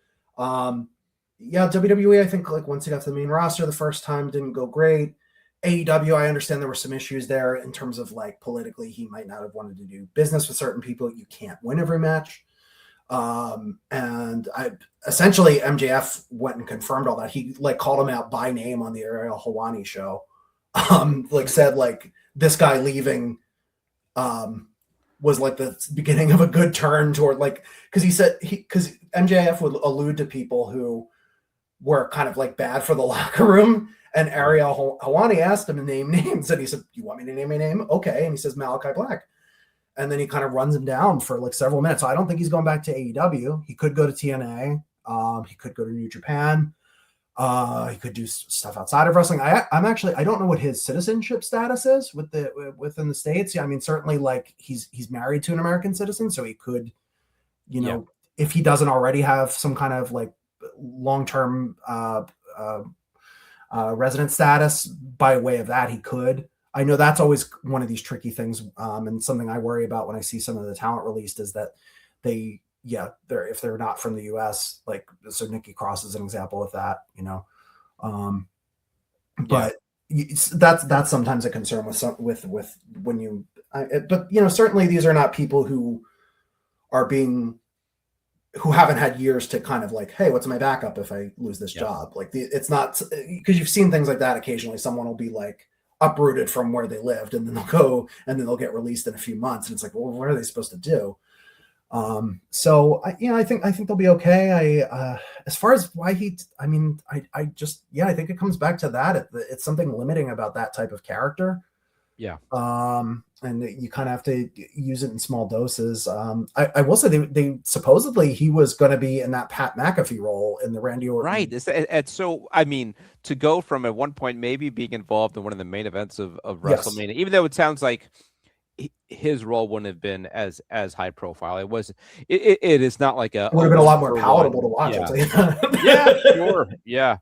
WWE, I think, like once he got to the main roster the first time, didn't go great. AEW, I understand there were some issues there in terms of like politically, he might not have wanted to do business with certain people. You can't win every match. And I essentially MJF went and confirmed all that. He like called him out by name on the Ariel Helwani show. Like said like this guy leaving was like the beginning of a good turn toward like because he said because MJF would allude to people who were kind of like bad for the locker room. And Ariel Helwani asked him to name names, and he said, "You want me to name my name? Okay." And he says Malachi Black. And then he kind of runs him down for like several minutes. So I don't think he's going back to AEW. He could go to TNA. He could go to New Japan. He could do stuff outside of wrestling. I don't know what his citizenship status is within the States. Yeah, I mean, certainly like he's married to an American citizen, so he could, if he doesn't already have some kind of like long-term resident status by way of that, he could. I know that's always one of these tricky things, and something I worry about when I see some of the talent released is that if they're not from the U.S., like so Nikki Cross is an example of that, but that's sometimes a concern with when you, but certainly these are not people who haven't had years to kind of like, hey, what's my backup if I lose this job? Like it's not because you've seen things like that occasionally. Someone will be like uprooted from where they lived, and then they'll go and then they'll get released in a few months, and it's like, well, what are they supposed to do? So I think they'll be okay. As far as why I think it comes back to that. It's something limiting about that type of character. Yeah. And you kind of have to use it in small doses. I will say they supposedly he was going to be in that Pat McAfee role in the Randy Orton. Right. So, I mean, to go from at one point maybe being involved in one of the main events of WrestleMania, even though it sounds like his role wouldn't have been as high profile. It is not like it would have been a lot more palatable to watch. Yeah, sure. Yeah.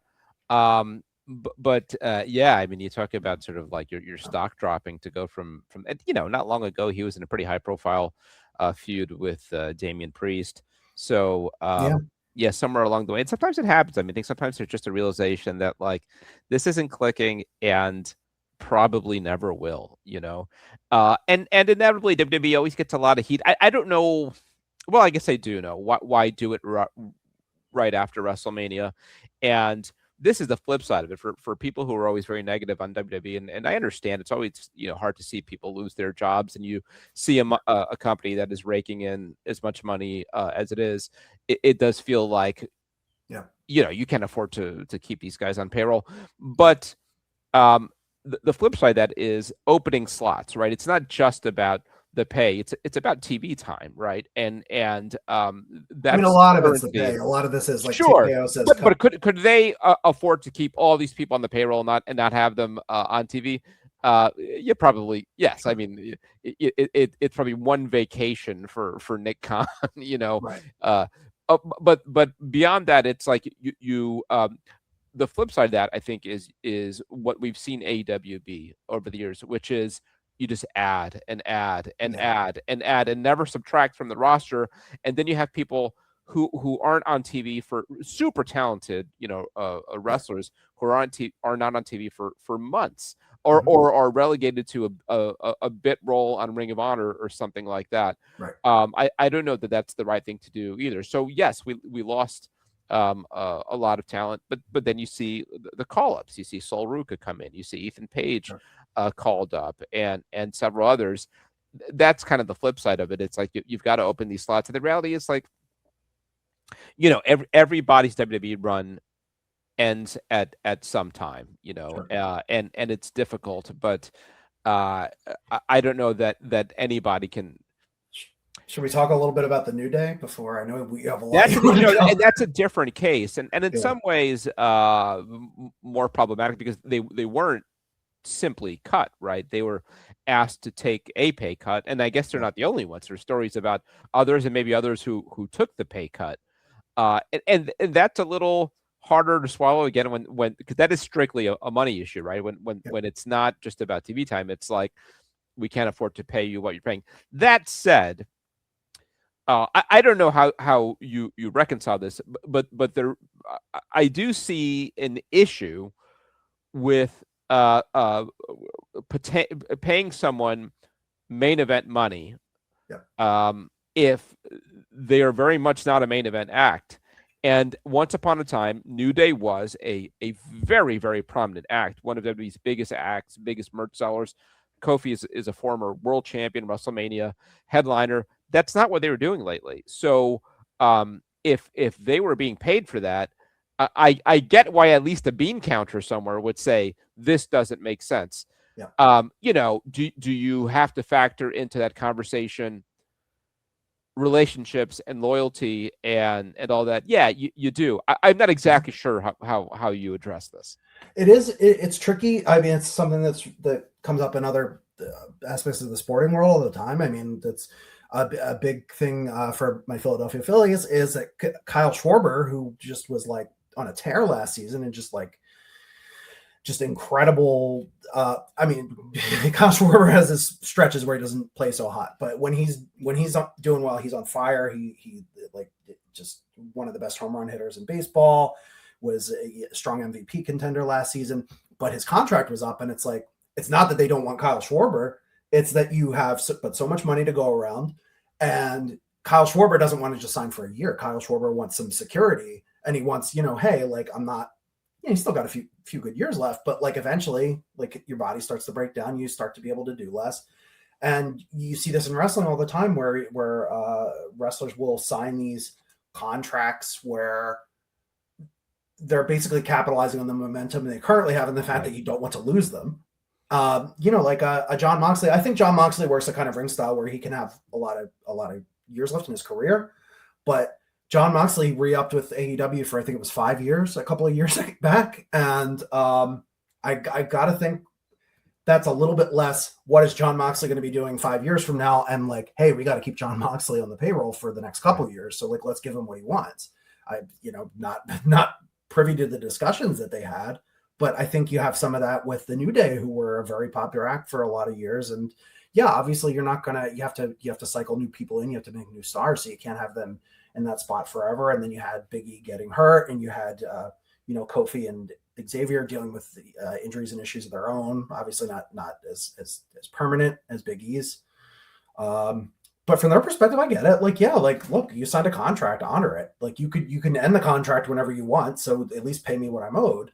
But I mean, you talk about sort of like your stock dropping to go from not long ago, he was in a pretty high profile feud with Damian Priest. So somewhere along the way, and sometimes it happens. I mean, I think sometimes there's just a realization that like this isn't clicking and probably never will, and inevitably WWE always gets a lot of heat. I don't know. Well, I guess I do know why do it right after WrestleMania, and this is the flip side of it for people who are always very negative on WWE, and I understand it's always hard to see people lose their jobs, and you see a company that is raking in as much money as it is. It does feel like you can't afford to keep these guys on payroll, but the flip side of that is opening slots, right? It's not just about the pay; it's about TV time, right? And that's, I mean, a lot of it's the pay. A lot of this is like sure, but could they afford to keep all these people on the payroll and not have them on TV? Yeah, probably yes. I mean, it's probably one vacation for Nick Khan, Right. But beyond that, it's like you the flip side of that, I think, is what we've seen AEW be over the years, which is you just add and add and add and add and never subtract from the roster, and then you have people who aren't on TV for super talented, wrestlers who are not on TV for months, or are relegated to a bit role on Ring of Honor or something like that. Right. I don't know that that's the right thing to do either. So yes, we lost a lot of talent, but then you see the call-ups. You see Sol Ruka come in. You see Ethan Page called up, and several others. That's kind of the flip side of it. It's like you've got to open these slots, and the reality is like, everybody's WWE run ends at some time, and it's difficult, but I don't know that anybody can. Should we talk a little bit about the New Day before? I know we have a lot. And that's a different case, and in some ways more problematic because they weren't simply cut, right? They were asked to take a pay cut, and I guess they're not the only ones. There's stories about others and maybe others who took the pay cut, and that's a little harder to swallow again when because that is strictly a money issue, right? When it's not just about TV time, it's like we can't afford to pay you what you're paying. That said, I don't know how you reconcile this, but there I do see an issue with uh, uh, paying someone main event money, if they are very much not a main event act. And once upon a time, New Day was a very, very prominent act, one of WWE's biggest acts, biggest merch sellers. Kofi is a former world champion, WrestleMania headliner. That's not what they were doing lately. So if they were being paid for that, I get why at least a bean counter somewhere would say this doesn't make sense. Yeah. Do you have to factor into that conversation relationships and loyalty and all that? Yeah, you do. I'm not exactly sure how you address this. It's tricky. I mean, it's something that comes up in other aspects of the sporting world all the time. I mean, that's a big thing for my Philadelphia Phillies is that Kyle Schwarber, who just was like on a tear last season and just incredible. I mean, Kyle Schwarber has his stretches where he doesn't play so hot, but when he's doing well, he's on fire. He like just one of the best home run hitters in baseball, was a strong MVP contender last season, but his contract was up, and it's like, it's not that they don't want Kyle Schwarber, it's that you have so much money to go around, and Kyle Schwarber doesn't want to just sign for a year. Kyle Schwarber wants some security, and he wants, hey, like, I'm not, he's still got a few good years left, but like eventually, like, your body starts to break down, you start to be able to do less. And you see this in wrestling all the time where wrestlers will sign these contracts where they're basically capitalizing on the momentum they currently have and the fact that you don't want to lose them. Like a Jon Moxley. I think Jon Moxley works a kind of ring style where he can have a lot of years left in his career, but Jon Moxley re-upped with AEW for, I think it was 5 years, a couple of years back. And I got to think that's a little bit less. What is Jon Moxley going to be doing 5 years from now? And like, hey, we got to keep Jon Moxley on the payroll for the next couple of years. So like, let's give him what he wants. Not privy to the discussions that they had, but I think you have some of that with the New Day, who were a very popular act for a lot of years. And yeah, obviously you have to cycle new people in, you have to make new stars. So you can't have them in that spot forever. And then you had Big E getting hurt, and you had, Kofi and Xavier dealing with injuries and issues of their own, obviously not as permanent as Big E's. But from their perspective, I get it. Like, yeah, like, look, you signed a contract, honor it. Like, you can end the contract whenever you want. So at least pay me what I'm owed.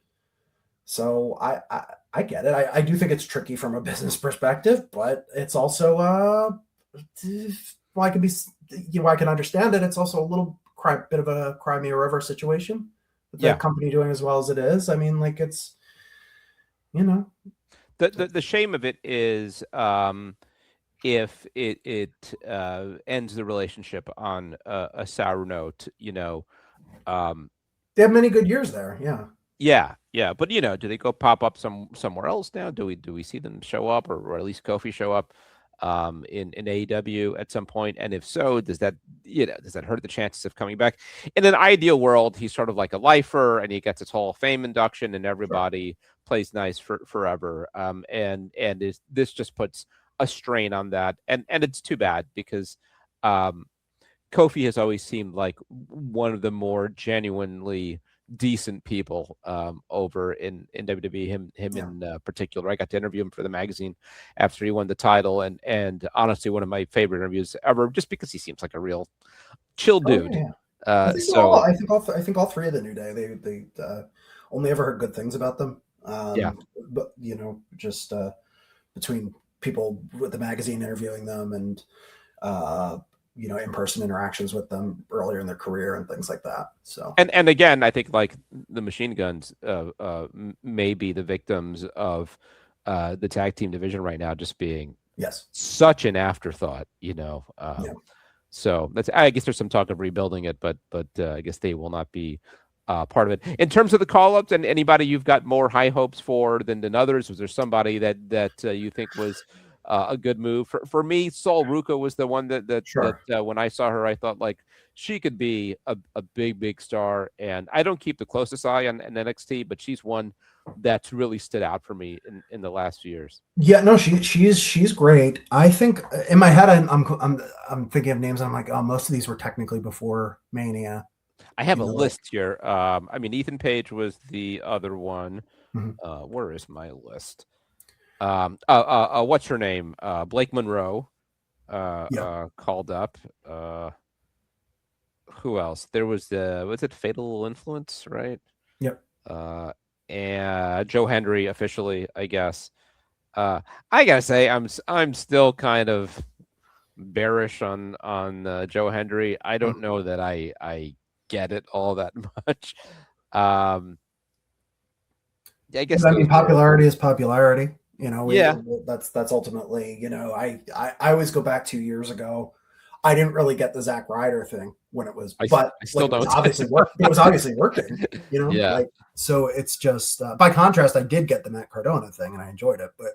So I get it. I do think it's tricky from a business perspective, but it's also, I can understand it. It's also a little bit of a cry me a river situation with the company doing as well as it is. I mean, like, it's, the shame of it is, if it ends the relationship on a sour note, they have many good years there. Yeah. But do they go pop up somewhere else now? Do we see them show up, or at least Kofi show up in AEW at some point? And if so, does that hurt the chances of coming back? In an ideal world, he's sort of like a lifer, and he gets his Hall of Fame induction, and everybody plays nice forever. And this just puts a strain on that, and it's too bad, because Kofi has always seemed like one of the more genuinely decent people over in WWE. Him in particular. I got to interview him for the magazine after he won the title, and honestly, one of my favorite interviews ever, just because he seems like a real chill dude. I think all three of the New Day, they only ever heard good things about them. But just between people with the magazine interviewing them and in-person interactions with them earlier in their career and things like that. So and again, I think like the Machine Guns may be the victims of the tag team division right now just being such an afterthought. So I guess there's some talk of rebuilding it, but I guess they will not be part of it. In terms of the call-ups, and anybody you've got more high hopes for than others, was there somebody that you think was a good move? For me, Sol Ruca was the one that when I saw her, I thought like she could be a big star. And I don't keep the closest eye on NXT, but she's one that's really stood out for me in the last few years. Yeah, no, she's great. I think in my head, I'm thinking of names. And I'm like, oh, most of these were technically before Mania. I have a list here. I mean, Ethan Page was the other one. Where is my list? What's her name? Blake Monroe called up. Who else? There was it Fatal Influence, right? Yep. And Joe Hendry officially, I guess. I gotta say, I'm still kind of bearish on Joe Hendry. I don't know that I get it all that much. I guess popularity is popularity. Yeah. That's ultimately, I always go back 2 years ago. I didn't really get the Zack Ryder thing when it was, but I still don't. It was obviously working, Yeah. So it's just, by contrast, I did get the Matt Cardona thing and I enjoyed it, but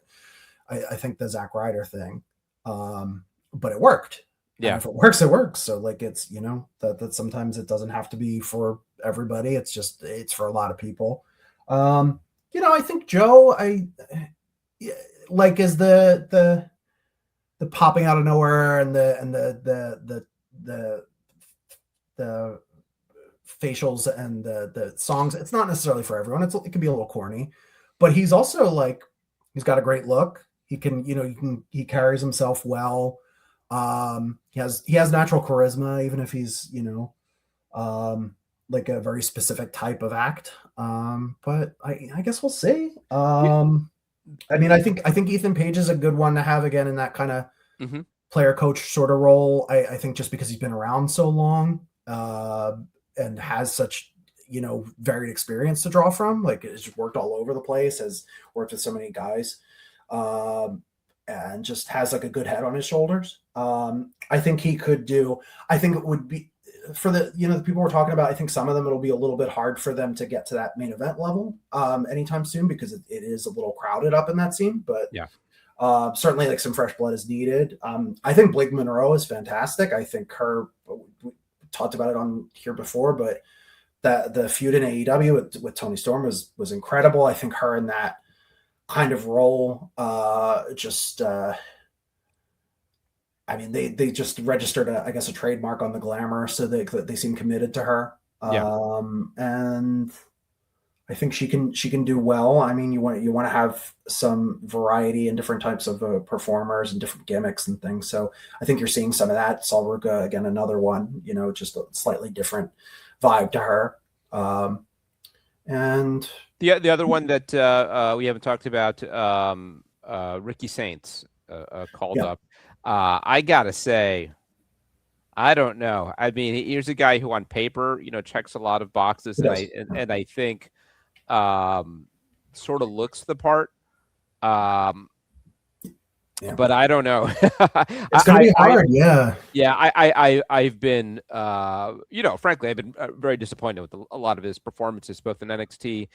I think the Zack Ryder thing, but it worked. Yeah. And if it works, it works. So it's, that sometimes it doesn't have to be for everybody. It's for a lot of people. I think Joe, is the popping out of nowhere and the facials and the songs. It's not necessarily for everyone. It can be a little corny, but he's also he's got a great look. He can, he carries himself well. He has natural charisma, even if he's, a very specific type of act. But I guess we'll see. I think Ethan Page is a good one to have again in that kind of player coach sort of role. I think just because he's been around so long and has such, varied experience to draw from, it's worked all over the place, has worked with so many guys, and just has a good head on his shoulders. I think it would be for the people we're talking about. I think some of them, it'll be a little bit hard for them to get to that main event level anytime soon, because it is a little crowded up in that scene, but yeah. Certainly some fresh blood is needed. I think Blake Monroe is fantastic. I think we talked about it on here before, but the feud in AEW with Toni Storm was incredible. I think her in that kind of role, they just registered a trademark on the glamour, so they seem committed to her. Yeah. And I think she can do well. You want to have some variety and different types of performers and different gimmicks and things. So I think you're seeing some of that. Sol Ruca, again, another one, just a slightly different vibe to her. And the other one that we haven't talked about, Ricky Saints called up. I gotta say, I don't know. Here's a guy who on paper, checks a lot of boxes, and I think sort of looks the part. But I don't know. It's gonna be hard. I've been, frankly, I've been very disappointed with a lot of his performances, both in NXT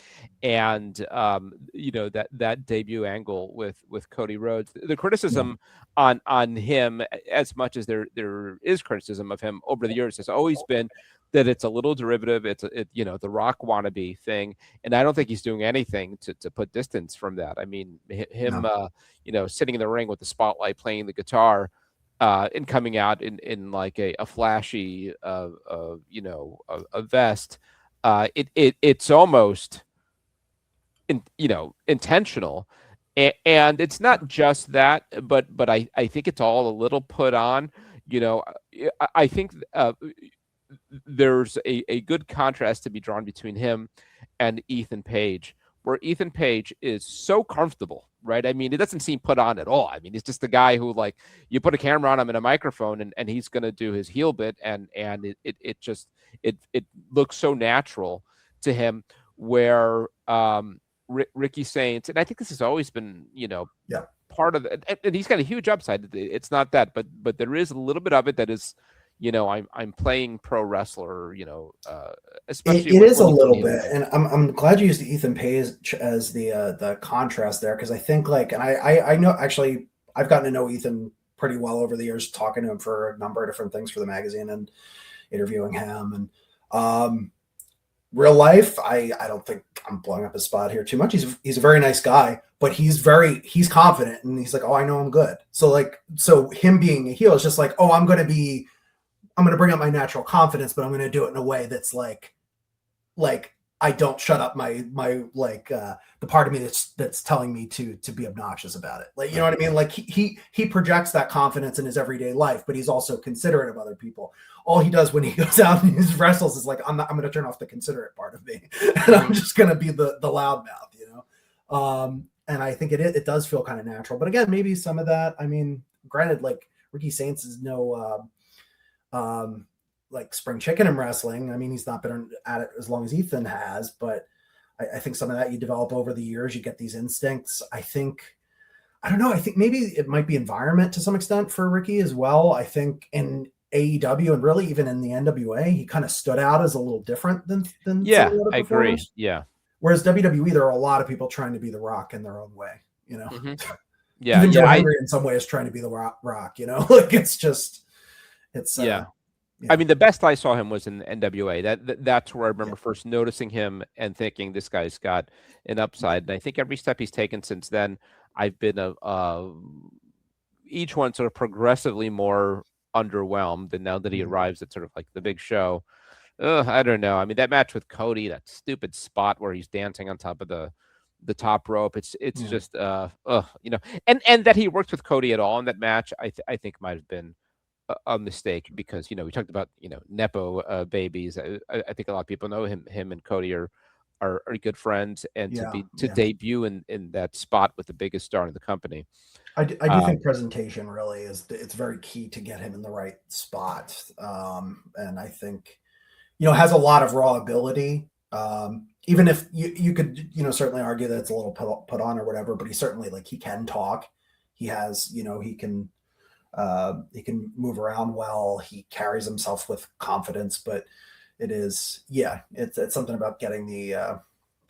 and, that debut angle with Cody Rhodes. The criticism on him, as much as there is criticism of him over the years, has always been that it's a little derivative. It's the Rock wannabe thing, and I don't think he's doing anything to put distance from that. Sitting in the ring with the spotlight, playing the guitar, and coming out in like a flashy, a vest. It's almost, intentional, and it's not just that, but I think it's all a little put on. I think there's a good contrast to be drawn between him and Ethan Page, where Ethan Page is so comfortable, right? It doesn't seem put on at all. He's just a guy who, you put a camera on him and a microphone and he's going to do his heel bit. And it looks so natural to him, where Ricky Saints, and I think this has always been, part of it. And he's got a huge upside. It's not that, but there is a little bit of it that is, I'm playing pro wrestler, especially it is a little bit. And I'm glad you used the Ethan Page as the contrast there, because I think and I know, actually, I've gotten to know Ethan pretty well over the years, talking to him for a number of different things for the magazine and interviewing him. And real life, I don't think I'm blowing up his spot here too much. He's a very nice guy, but he's confident, and he's like, oh, I know I'm good. So him being a heel is just oh, I'm going to bring up my natural confidence, but I'm going to do it in a way that's I don't shut up my like the part of me that's telling me to be obnoxious about it. Like, you know what I mean? Like he projects that confidence in his everyday life, but he's also considerate of other people. All he does when he goes out and he wrestles is like, I'm going to turn off the considerate part of me, and I'm just going to be the loudmouth, you know. And I think it does feel kind of natural. But again, maybe some of that. I mean, granted, like Ricky Saints is no like spring chicken in wrestling. I mean, he's not been at it as long as Ethan has, but I think some of that you develop over the years. You get these instincts. I don't know. I think maybe it might be environment to some extent for Ricky as well. I think in AEW and really even in the NWA, he kind of stood out as a little different than yeah, I agree. Yeah. Whereas WWE, there are a lot of people trying to be the Rock in their own way, you know. Mm-hmm. Yeah, even Joe Henry in some ways trying to be the Rock, you know. Like it's yeah. I mean, the best I saw him was in the NWA. That's where I remember first noticing him and thinking this guy's got an upside. And I think every step he's taken since then, I've been each one sort of progressively more underwhelmed. And now that he arrives at sort of like the big show, I don't know. I mean, that match with Cody, that stupid spot where he's dancing on top of the top rope. It's just you know, and that he worked with Cody at all in that match, I think might have been a mistake, because, you know, we talked about, you know, Nepo babies. I think a lot of people know him and Cody are good friends, and to debut in that spot with the biggest star in the company. I do think presentation really it's very key to get him in the right spot. And I think, you know, has a lot of raw ability. Even if you could, you know, certainly argue that it's a little put on or whatever, but he certainly, like, he can talk. He has, you know, he can move around well. He carries himself with confidence, but it's something about getting the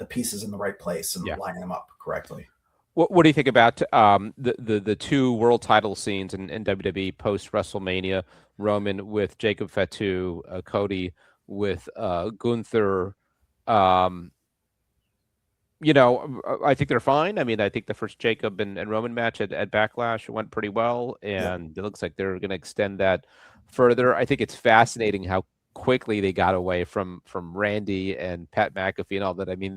pieces in the right place and lining them up correctly. What do you think about the two world title scenes in WWE post WrestleMania? Roman with Jacob Fatu, Cody with Gunther. You know, I think they're fine. I mean, I think the first Jacob and Roman match at Backlash went pretty well, and it looks like they're going to extend that further. I think it's fascinating how quickly they got away from Randy and Pat McAfee and all that. I mean,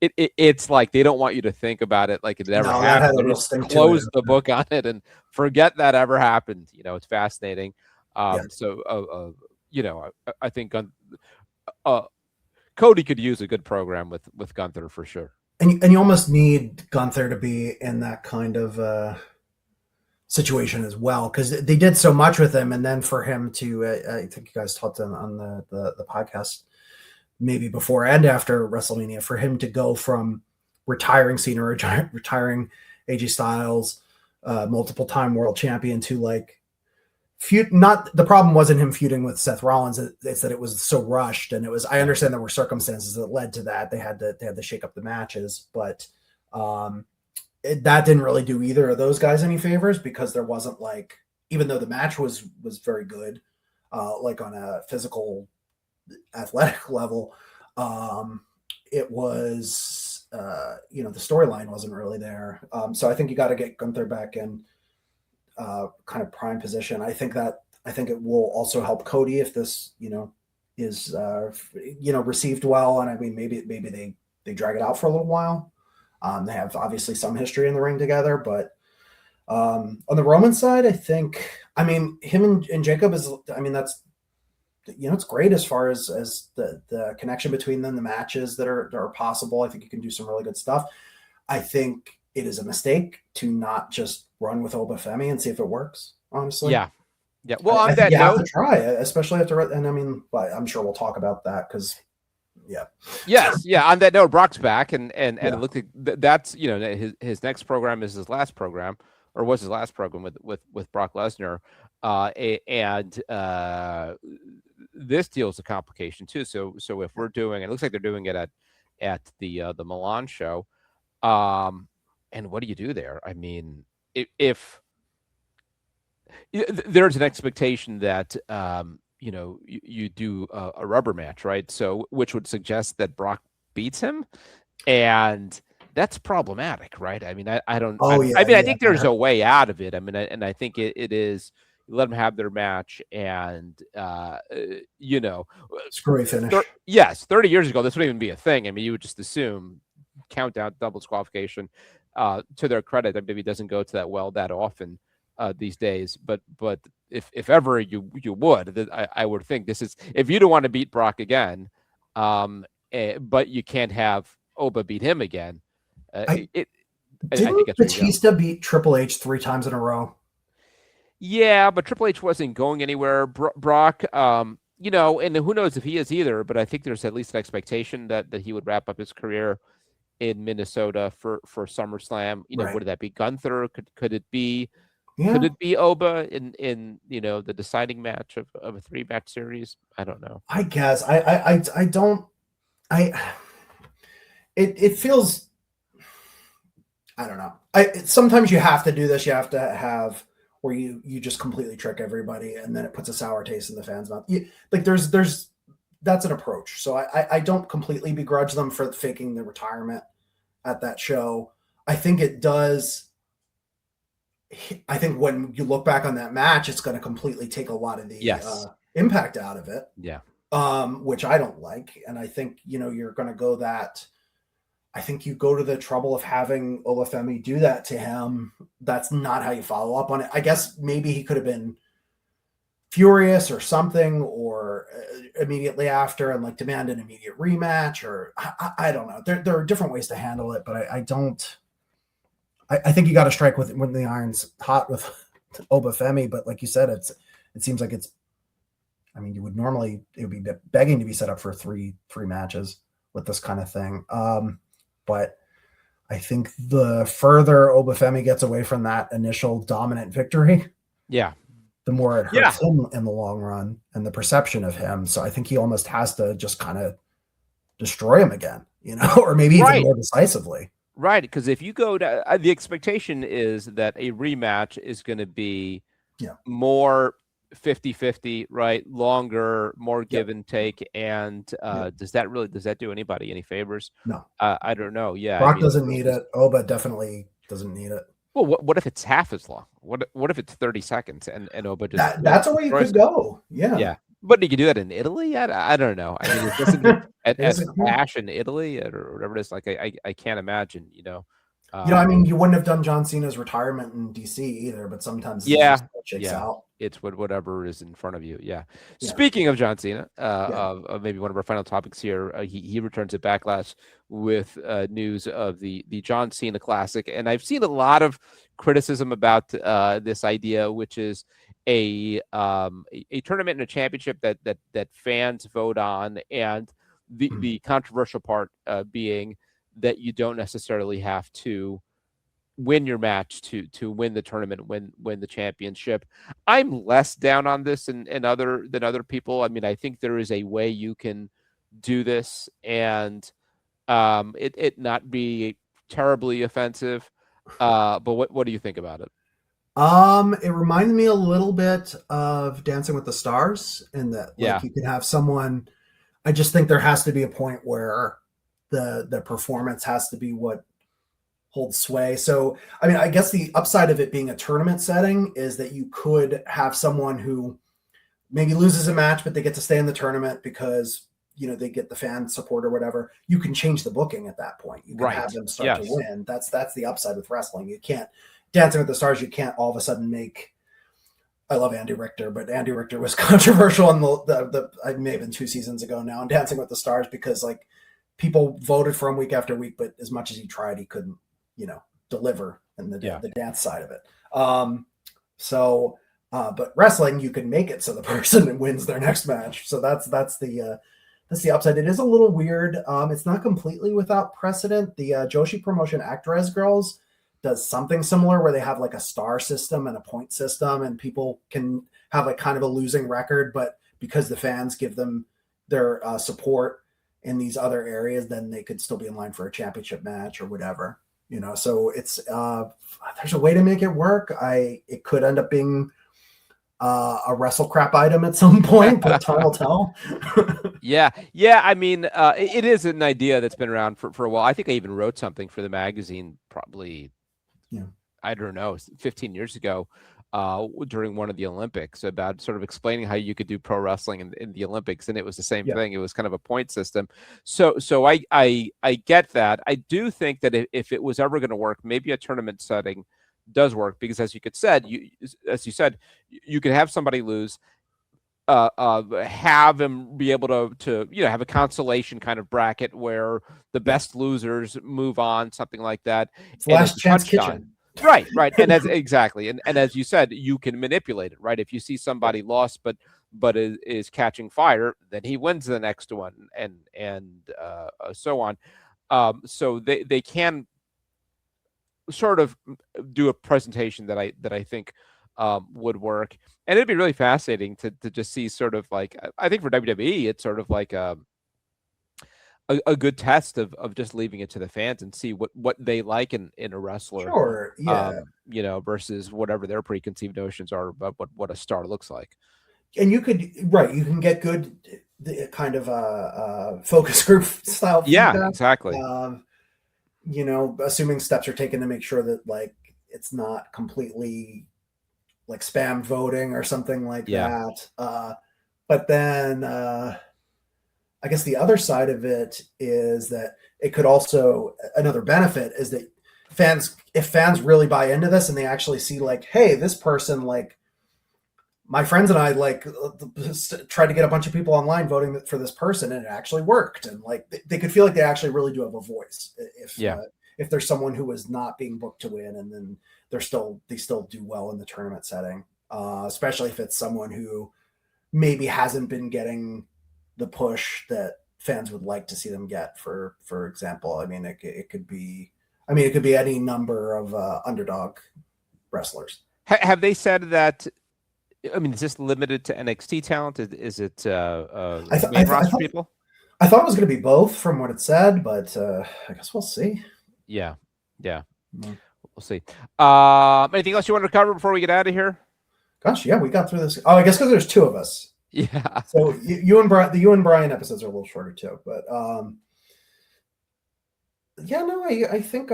it's like they don't want you to think about it like it never happened. They just close the book on it and forget that ever happened. You know, it's fascinating. So, you know, I think Cody could use a good program with Gunther for sure. And you almost need Gunther to be in that kind of situation as well, because they did so much with him, and then for him to, I think you guys talked on the podcast maybe before and after WrestleMania, for him to go from retiring Cena, retiring AJ Styles, multiple time world champion, to like not the problem wasn't him feuding with Seth Rollins. It's that it was so rushed, and I understand there were circumstances that led to that. They had to shake up the matches, but that didn't really do either of those guys any favors, because there wasn't, like, even though the match was very good, like on a physical athletic level, it was you know, the storyline wasn't really there. So I think you got to get Gunther back in kind of prime position. I think it will also help Cody if this, you know, is you know, received well. And I mean, maybe they drag it out for a little while. They have obviously some history in the ring together, but on the Roman side, I mean, him and Jacob is, I mean, that's, you know, it's great as far as the connection between them, the matches that are possible. I think you can do some really good stuff. I think it is a mistake to not just run with Obafemi and see if it works, honestly. Yeah. Well, on that you note, have to try, especially after, and I mean, but I'm sure we'll talk about that because, Yes. On that note, Brock's back, and it looked like that's, you know, his next program is his last program, or was his last program with Brock Lesnar, and this deal is a complication too. So if we're doing, it looks like they're doing it at the Milan show, and what do you do there? I mean, if there's an expectation that you know, you do a rubber match, right? So which would suggest that Brock beats him, and that's problematic, right? I mean, I don't. I think there's a way out of it. I mean, and I think it is, You let them have their match, and Screwy finish. yes, 30 years ago, this wouldn't even be a thing. I mean, you would just assume countdown double disqualification. To their credit, that maybe doesn't go to that well that often these days. But if ever you would, I would think this is, if you don't want to beat Brock again, but you can't have Oba beat him again. I think Batista beat Triple H 3 times in a row. Yeah, but Triple H wasn't going anywhere. Brock, and who knows if he is either, but I think there's at least an expectation that he would wrap up his career in Minnesota for SummerSlam. Right. Would that be Gunther? Could it be could it be Oba in the deciding match of a 3-match series? I don't know. I guess. I don't it feels, I don't know. Sometimes you have to do this. You have to have where you just completely trick everybody, and then it puts a sour taste in the fans' mouth. There's that's an approach. So I don't completely begrudge them for faking the retirement at that show. I think it does. I think when you look back on that match, it's going to completely take a lot of the impact out of it. Yeah. Which I don't like. And I think, you're going to go that. I think you go to the trouble of having Olafemi do that to him. That's not how you follow up on it. I guess maybe he could have been furious or something, or immediately after and demand an immediate rematch, or I don't know. There are different ways to handle it, but I don't. I think you got to strike when the iron's hot with Obafemi, but like you said, it seems like it's. I mean, it would be begging to be set up for three matches with this kind of thing. But I think the further Obafemi gets away from that initial dominant victory, the more it hurts him in the long run and the perception of him. So I think he almost has to just kind of destroy him again, or maybe even more decisively. Right, because if you go to the expectation is that a rematch is going to be more 50-50, right? Longer, more give and take. And does that do anybody any favors? No. I don't know. Yeah. Brock doesn't need it. Oba definitely doesn't need it. Well, what if it's half as long? What if it's 30 seconds and Oba just that's a way you could go. Yeah. Yeah. But you can do that in Italy? I don't know. I mean, it doesn't at Ash in Italy or whatever it is. I can't imagine, I mean, you wouldn't have done John Cena's retirement in DC either, but sometimes it out. It's whatever is in front of you. Yeah. Speaking of John Cena, of maybe one of our final topics here, he returns at Backlash with news of the John Cena Classic, and I've seen a lot of criticism about this idea, which is a tournament and a championship that fans vote on, and the controversial part being that you don't necessarily have to win your match to win the tournament, win the championship. I'm less down on this than other people. I mean, I think there is a way you can do this and it not be terribly offensive. But what do you think about it? It reminded me a little bit of Dancing with the Stars in that you can have someone. I just think there has to be a point where the performance has to be what holds sway. So, I mean, I guess the upside of it being a tournament setting is that you could have someone who maybe loses a match, but they get to stay in the tournament because, they get the fan support or whatever. You can change the booking at that point. You can have them start to win. That's the upside with wrestling. You can't Dancing with the Stars. You can't all of a sudden make, I love Andy Richter, but Andy Richter was controversial in the it may have been 2 seasons ago now in Dancing with the Stars because people voted for him week after week, but as much as he tried, he couldn't, deliver in the dance side of it. But wrestling, you can make it so the person wins their next match. So that's the upside. It is a little weird. It's not completely without precedent. The Joshi promotion Actress Girls does something similar where they have a star system and a point system, and people can have kind of a losing record, but because the fans give them their support in these other areas, then they could still be in line for a championship match or whatever, so it's there's a way to make it work. It could end up being a wrestle crap item at some point, but time will tell. Yeah. I mean, it is an idea that's been around for a while. I think I even wrote something for the magazine probably, I don't know, 15 years ago during one of the Olympics about sort of explaining how you could do pro wrestling in the Olympics, and it was the same thing. It was kind of a point system. So I get that. I do think that if it was ever going to work, maybe a tournament setting does work, because as you said, you could have somebody lose, have him be able to have a consolation kind of bracket where the best losers move on, something like that. It's last chance kitchen. Right. And exactly. And as you said, you can manipulate it, right? If you see somebody lost but is catching fire, then he wins the next one, and so on. So they can sort of do a presentation that I think would work, and it'd be really fascinating to just see sort of like, I think for WWE it's sort of like a good test of just leaving it to the fans and see what they like in a wrestler. Sure, yeah. Versus whatever their preconceived notions are about what a star looks like. And you can get good kind of focus group style feedback. Yeah, exactly. Assuming steps are taken to make sure that like it's not completely like spam voting or something like that. But then I guess the other side of it is that it could also, another benefit is that if fans really buy into this and they actually see like, hey, this person, like my friends and I like tried to get a bunch of people online voting for this person, and it actually worked. And like they could feel like they actually really do have a voice if there's someone who is not being booked to win, and then they still do well in the tournament setting, especially if it's someone who maybe hasn't been getting the push that fans would like to see them get. For example, I mean, it could be any number of underdog wrestlers. Have they said that? I mean, is this limited to NXT talent? Is it main roster people? I thought it was going to be both from what it said, but I guess we'll see. Yeah. We'll see. Anything else you want to cover before we get out of here? Gosh, yeah, we got through this. Oh, I guess because there's two of us. Yeah. So you and Brian episodes are a little shorter too, but I think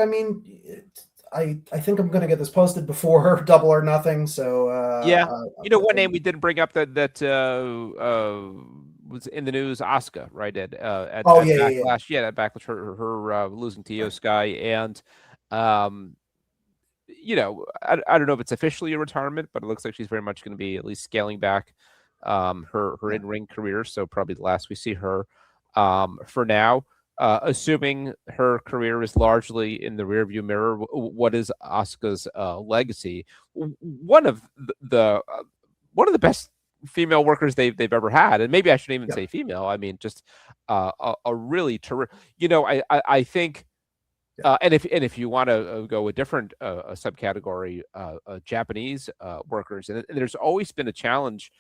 I think I'm going to get this posted before Double or Nothing. So one name we didn't bring up that was in the news, Asuka, right? At Backlash. Yeah, at Backlash, her losing to Io Sky, and I don't know if it's officially a retirement, but it looks like she's very much going to be at least scaling back her in-ring career. So probably the last we see her for now. Assuming her career is largely in the rearview mirror, what is Asuka's legacy? One of the best female workers they've ever had, and maybe I shouldn't even say female. I mean, just a really terrific. I think, and if you want to go a different subcategory, Japanese workers, and there's always been a challenge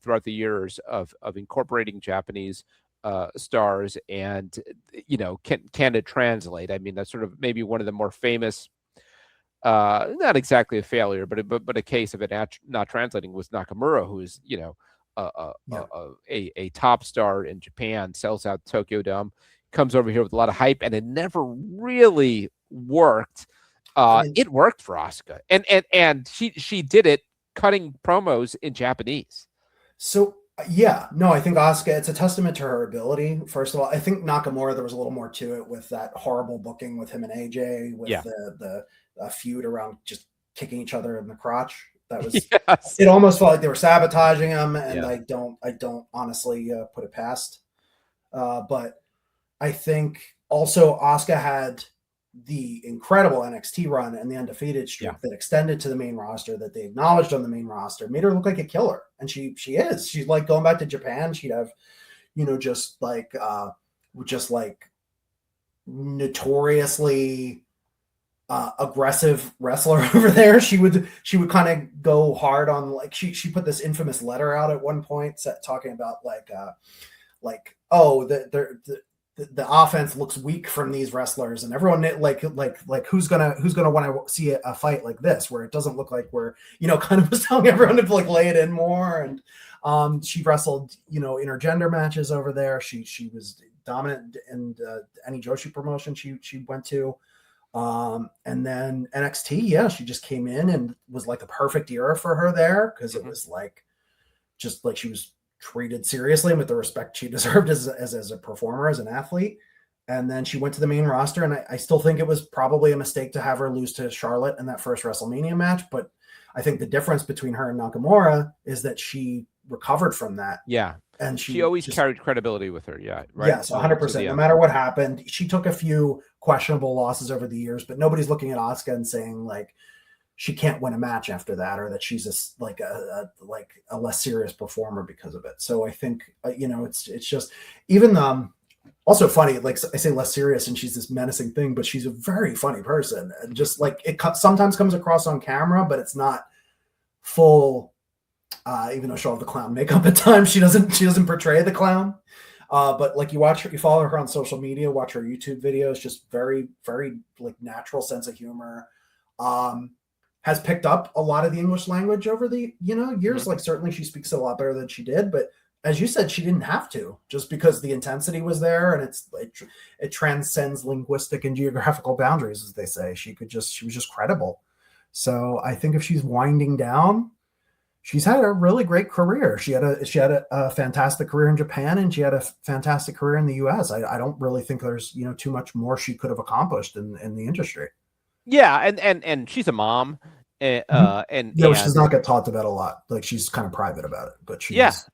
throughout the years of incorporating Japanese stars, and can it translate? I mean, that's sort of maybe one of the more famous, not exactly a failure, but a case of it not translating was Nakamura, who is a top star in Japan, sells out Tokyo Dome, comes over here with a lot of hype, and it never really worked. It worked for Asuka, and she did it cutting promos in Japanese. So I think Asuka, it's a testament to her ability. First of all, I think Nakamura, there was a little more to it with that horrible booking with him and AJ, with the feud around just kicking each other in the crotch. That was It almost felt like they were sabotaging him, and I don't honestly put it past. But I think also Asuka had the incredible NXT run and the undefeated streak that extended to the main roster, that they acknowledged on the main roster, made her look like a killer. And she's like going back to Japan. She'd have, just like notoriously aggressive wrestler over there. She would kind of go hard on, like, she put this infamous letter out at one point talking about the offense looks weak from these wrestlers, and everyone like who's gonna want to see a fight like this where it doesn't look like we're kind of was telling everyone to like lay it in more. And she wrestled intergender matches over there. She was dominant in any Joshi promotion she went to. And then NXT, yeah, she just came in and was like the perfect era for her there because it was like just like she was treated seriously and with the respect she deserved as a performer, as an athlete. And then she went to the main roster, and I still think it was probably a mistake to have her lose to Charlotte in that first WrestleMania match. But I think the difference between her and Nakamura is that she recovered from that. Yeah. And she always carried credibility with her. Yeah. Right. Yes, 100%. No matter what happened, she took a few questionable losses over the years, but nobody's looking at Asuka and saying like she can't win a match after that, or that she's a less serious performer because of it. So I think it's just even also funny. Like I say, less serious, and she's this menacing thing, but she's a very funny person, and just like it sometimes comes across on camera, but it's not full. Even though she'll have the clown makeup at times, she doesn't portray the clown. But like you follow her on social media, watch her YouTube videos, just very, very like natural sense of humor. Has picked up a lot of the English language over the years. Like certainly she speaks a lot better than she did, but as you said, she didn't have to, just because the intensity was there, and it transcends linguistic and geographical boundaries, as they say. She was just credible. So I think if she's winding down, she's had a really great career. She had a fantastic career in Japan, and she had a fantastic career in the US. I don't really think there's too much more she could have accomplished in the industry. Yeah, and she's a mom, and which does not get talked about a lot. Like she's kind of private about it, but she's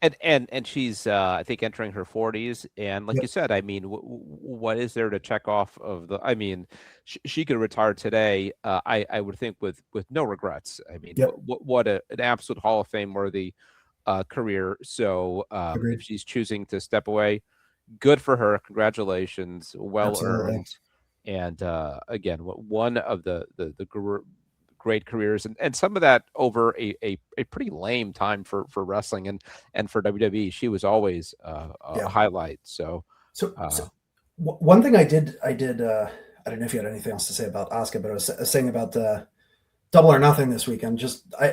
and she's I think entering her 40s, and like you said, I mean, what is there to check off of the? I mean, she could retire today. I would think with no regrets. I mean, what an absolute Hall of Fame worthy career. So if she's choosing to step away, good for her. Congratulations, well earned. And again, one of the great careers, and some of that over a pretty lame time for wrestling and for WWE. She was always a highlight. So one thing I did I don't know if you had anything else to say about Asuka, but I was saying about the Double or Nothing this weekend.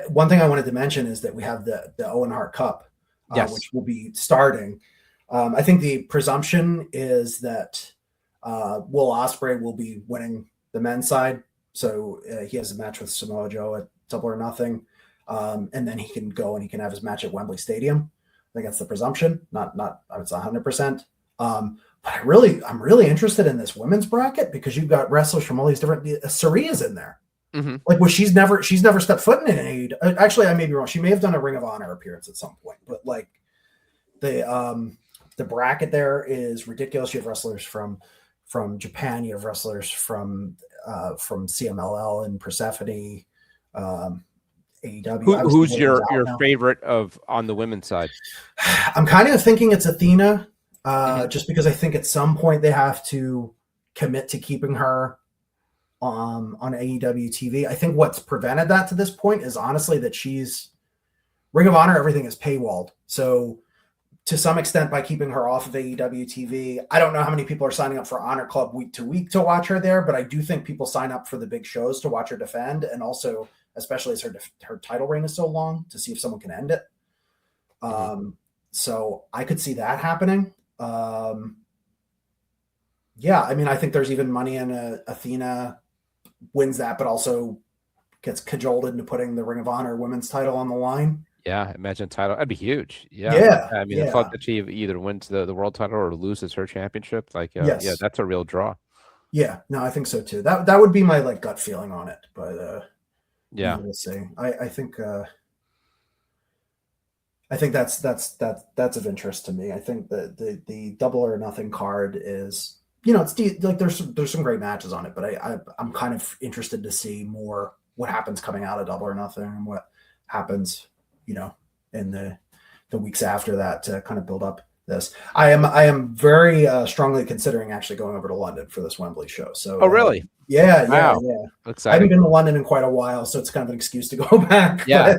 One thing I wanted to mention is that we have the Owen Hart Cup, which will be starting. I think the presumption is that Will Ospreay will be winning the men's side. So he has a match with Samoa Joe at Double or Nothing. And then he can go and he can have his match at Wembley Stadium. I think that's the presumption. Not it's 100%. But I'm really interested in this women's bracket, because you've got wrestlers from all these different. Saria's in there. Mm-hmm. Like, she's never stepped foot in an AEW. Actually, I may be wrong. She may have done a Ring of Honor appearance at some point, but like the bracket there is ridiculous. You have wrestlers from Japan. You have wrestlers from CMLL and Persephone, AEW. Who's your favorite on the women's side? I'm kind of thinking it's Athena, just because I think at some point they have to commit to keeping her on AEW TV. I think what's prevented that to this point is honestly that she's Ring of Honor. Everything is paywalled, so to some extent, by keeping her off of AEW TV, I don't know how many people are signing up for Honor Club week to week to watch her there, but I do think people sign up for the big shows to watch her defend, and also, especially as her title reign is so long, to see if someone can end it. So I could see that happening. I mean, I think there's even money in Athena wins that, but also gets cajoled into putting the Ring of Honor women's title on the line. Yeah, imagine title. That'd be huge. Yeah. I mean, the fact that she either wins the world title or loses her championship, that's a real draw. Yeah, no, I think so too. That would be my like gut feeling on it. But we'll see. I think that's of interest to me. I think that the Double or Nothing card is, it's like there's some great matches on it, but I'm kind of interested to see more what happens coming out of Double or Nothing and what happens in the weeks after that to kind of build up this. I am very strongly considering actually going over to London for this Wembley show. So really? Yeah. Exciting. I haven't been to London in quite a while, so it's kind of an excuse to go back. Yeah.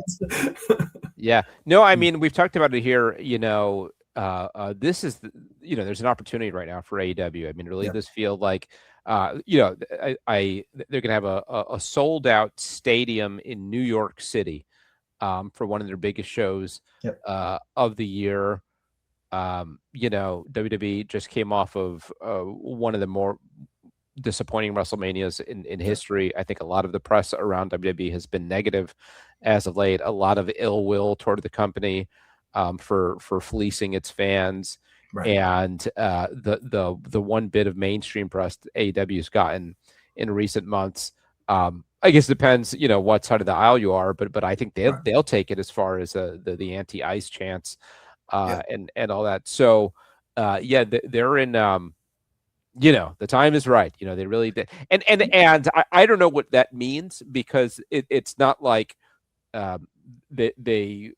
Yeah. No, I mean, we've talked about it here, this is there's an opportunity right now for AEW. I mean, it really does feel like they're gonna have a sold out stadium in New York City for one of their biggest shows of the year. WWE just came off of one of the disappointing WrestleManias in history. I think a lot of the press around WWE has been negative as of late. A lot of ill will toward the company for fleecing its fans, Right. and the one bit of mainstream press AEW's gotten in recent months. I guess it depends, what side of the aisle you are, but I think they'll take it as far as the anti-ice chants and all that. So they're in. The time is right. They really did. And I don't know what that means, because it's not like they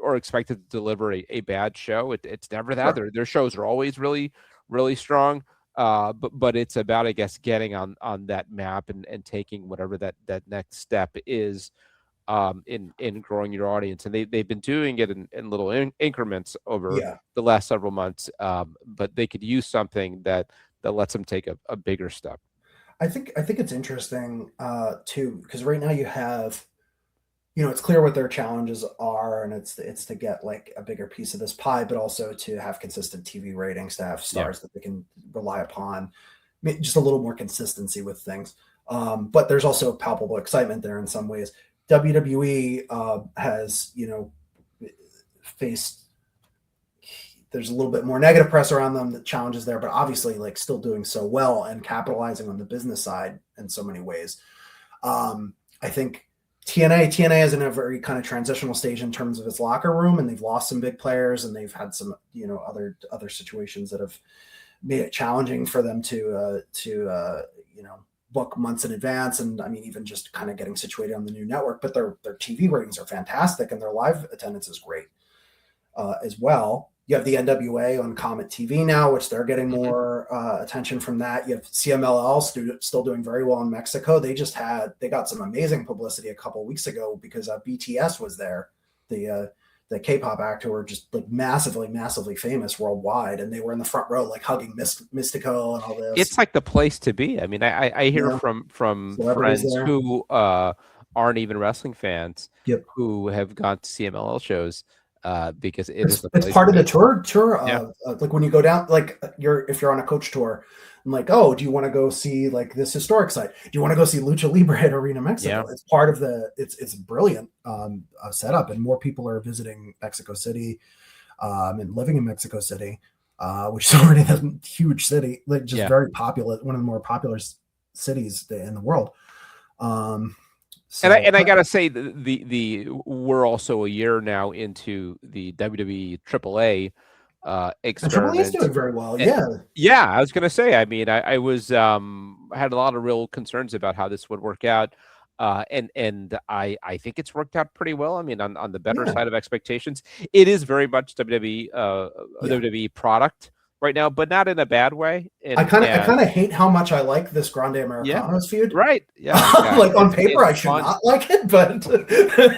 are expected to deliver a bad show. It's never that. Sure. Their shows are always really, really strong. But it's about, I guess, getting on that map and taking whatever that next step is in growing your audience. And they've been doing it in little increments over the last several months. But they could use something that lets them take a bigger step. I think it's interesting too, because right now you have, it's clear what their challenges are, and it's to get like a bigger piece of this pie, but also to have consistent TV ratings, to have stars that they can rely upon, just a little more consistency with things. But there's also palpable excitement there in some ways. WWE has, faced, there's a little bit more negative press around them, the challenges there, but obviously like still doing so well and capitalizing on the business side in so many ways. I think TNA is in a very kind of transitional stage in terms of its locker room, and they've lost some big players, and they've had some, other situations that have made it challenging for them to book months in advance. And I mean, even just kind of getting situated on the new network, but their TV ratings are fantastic, and their live attendance is great as well. You have the NWA on Comet TV now, which they're getting more attention from that. You have CMLL still doing very well in Mexico. They got some amazing publicity a couple of weeks ago because BTS was there. The K-pop actor who were just like massively famous worldwide, and they were in the front row, like hugging Mystico and all this. It's like the place to be. I mean, I hear from friends who aren't even wrestling fans who have gone to CMLL shows. Because it's part of the tour. Like when you go down, like if you're on a coach tour, I'm like, oh, do you want to go see like this historic site? Do you want to go see Lucha Libre at Arena Mexico? It's part of it's brilliant setup, and more people are visiting Mexico City and living in Mexico City, which is already a huge city, like just very popular, one of the more popular cities in the world. So, I gotta say, we're also a year now into the WWE AAA experiment. AAA is doing very well, I was gonna say. I mean, I was had a lot of real concerns about how this would work out, and I think it's worked out pretty well. I mean, on the better side of expectations. It is very much WWE product right now, but not in a bad way. And, I kind of hate how much I like this Grande Americanos feud. Right. Yeah. Like on paper, I should not like it, but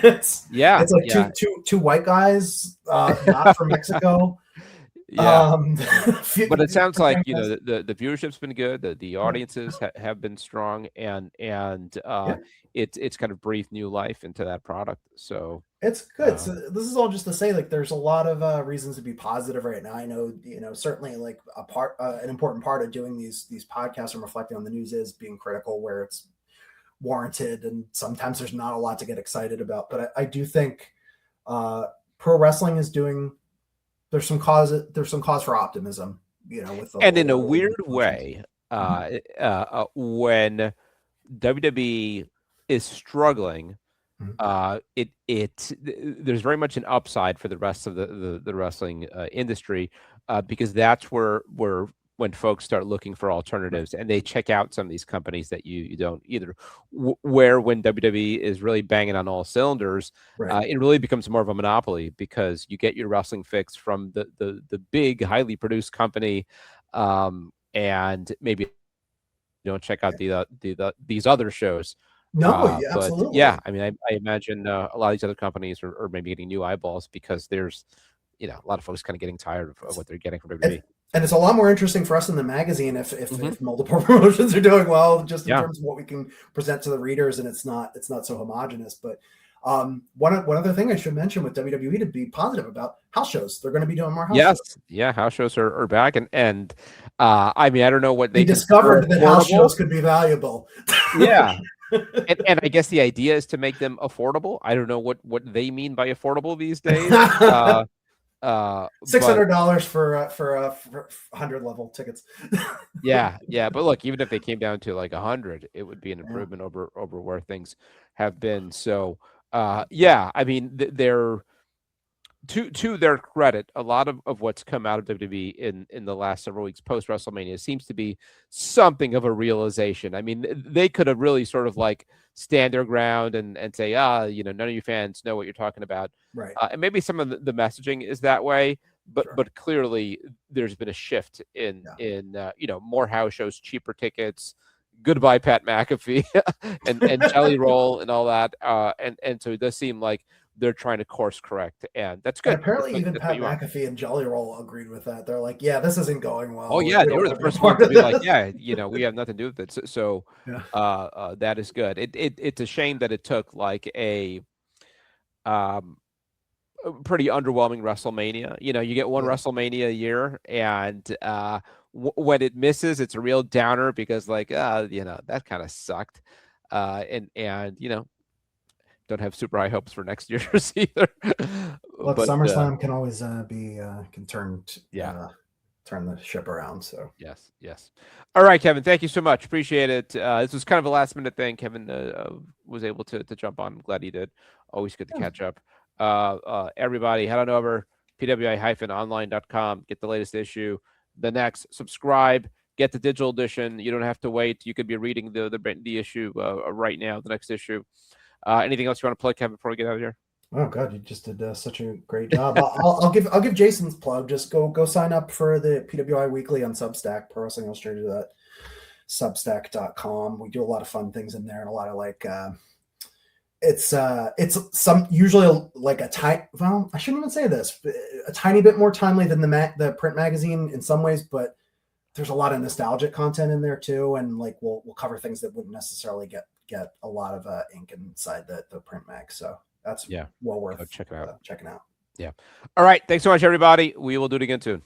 it's like two white guys not from Mexico. But it sounds like the viewership's been good. The audiences have been strong, and it's kind of breathed new life into that product. So it's good. So this is all just to say, like, there's a lot of reasons to be positive right now. I know, certainly like an important part of doing these podcasts and reflecting on the news is being critical where it's warranted, and sometimes there's not a lot to get excited about. But I do think pro wrestling is doing. There's some cause for optimism, and in a weird way, when WWE is struggling, there's very much an upside for the rest of the wrestling industry, because that's where when folks start looking for alternatives, and they check out some of these companies that you don't either. Where when WWE is really banging on all cylinders, it really becomes more of a monopoly, because you get your wrestling fix from the big, highly produced company, and maybe you don't check out these other shows. Absolutely. But I mean, I imagine a lot of these other companies are maybe getting new eyeballs, because there's a lot of folks kind of getting tired of what they're getting from WWE. And it's a lot more interesting for us in the magazine if multiple promotions are doing well, just in terms of what we can present to the readers, and it's not so homogenous. But One other thing I should mention with WWE to be positive about house shows. They're going to be doing more house Yes, shows. yeah, house shows are back, and I mean, I don't know what They they consider discovered that house affordable. shows could be valuable. Yeah, and I guess the idea is to make them affordable. I don't know what they mean by affordable these days. But $600 for 100 level tickets. yeah, but look, even if they came down to like 100, it would be an improvement over where things have been. So, yeah, I mean, they're to their credit, a lot of what's come out of WWE in the last several weeks post WrestleMania seems to be something of a realization. I mean, they could have really sort of like stand their ground and say, none of you fans know what you're talking about, right? And maybe some of the messaging is that way, but Sure. but clearly there's been a shift in more house shows, cheaper tickets. Goodbye, Pat McAfee, and Jelly Roll and all that, and so it does seem like they're trying to course correct, and that's good. And apparently, that's even Pat McAfee and Jelly Roll agreed with that. They're like, "Yeah, this isn't going well." Oh yeah, they were the first ones to be like, "Yeah, we have nothing to do with it." So that is good. It's a shame that it took like a pretty underwhelming WrestleMania. You get one WrestleMania a year, and when it misses, it's a real downer because that kind of sucked, and don't have super high hopes for next year's either. Look, but SummerSlam can always can turn the ship around. So yes. All right, Kevin, thank you so much. Appreciate it. This was kind of a last minute thing. Kevin was able to jump on. I'm glad he did. Always good to catch up. Everybody, head on over PWI-online.com. Get the latest issue. The next, subscribe. Get the digital edition. You don't have to wait. You could be reading the issue right now. The next issue. Anything else you want to plug, Kevin, before we get out of here? Oh God, you just did such a great job. I'll give Jason's plug. Just go sign up for the PWI Weekly on Substack, Pro Wrestling Illustrated at Substack.com. We do a lot of fun things in there and a lot of it's some usually like I shouldn't even say this, a tiny bit more timely than the print magazine in some ways, but there's a lot of nostalgic content in there too, and we'll cover things that wouldn't necessarily get a lot of ink inside the print mag. So that's well worth checking out. Checking out. Yeah. All right. Thanks so much, everybody. We will do it again soon.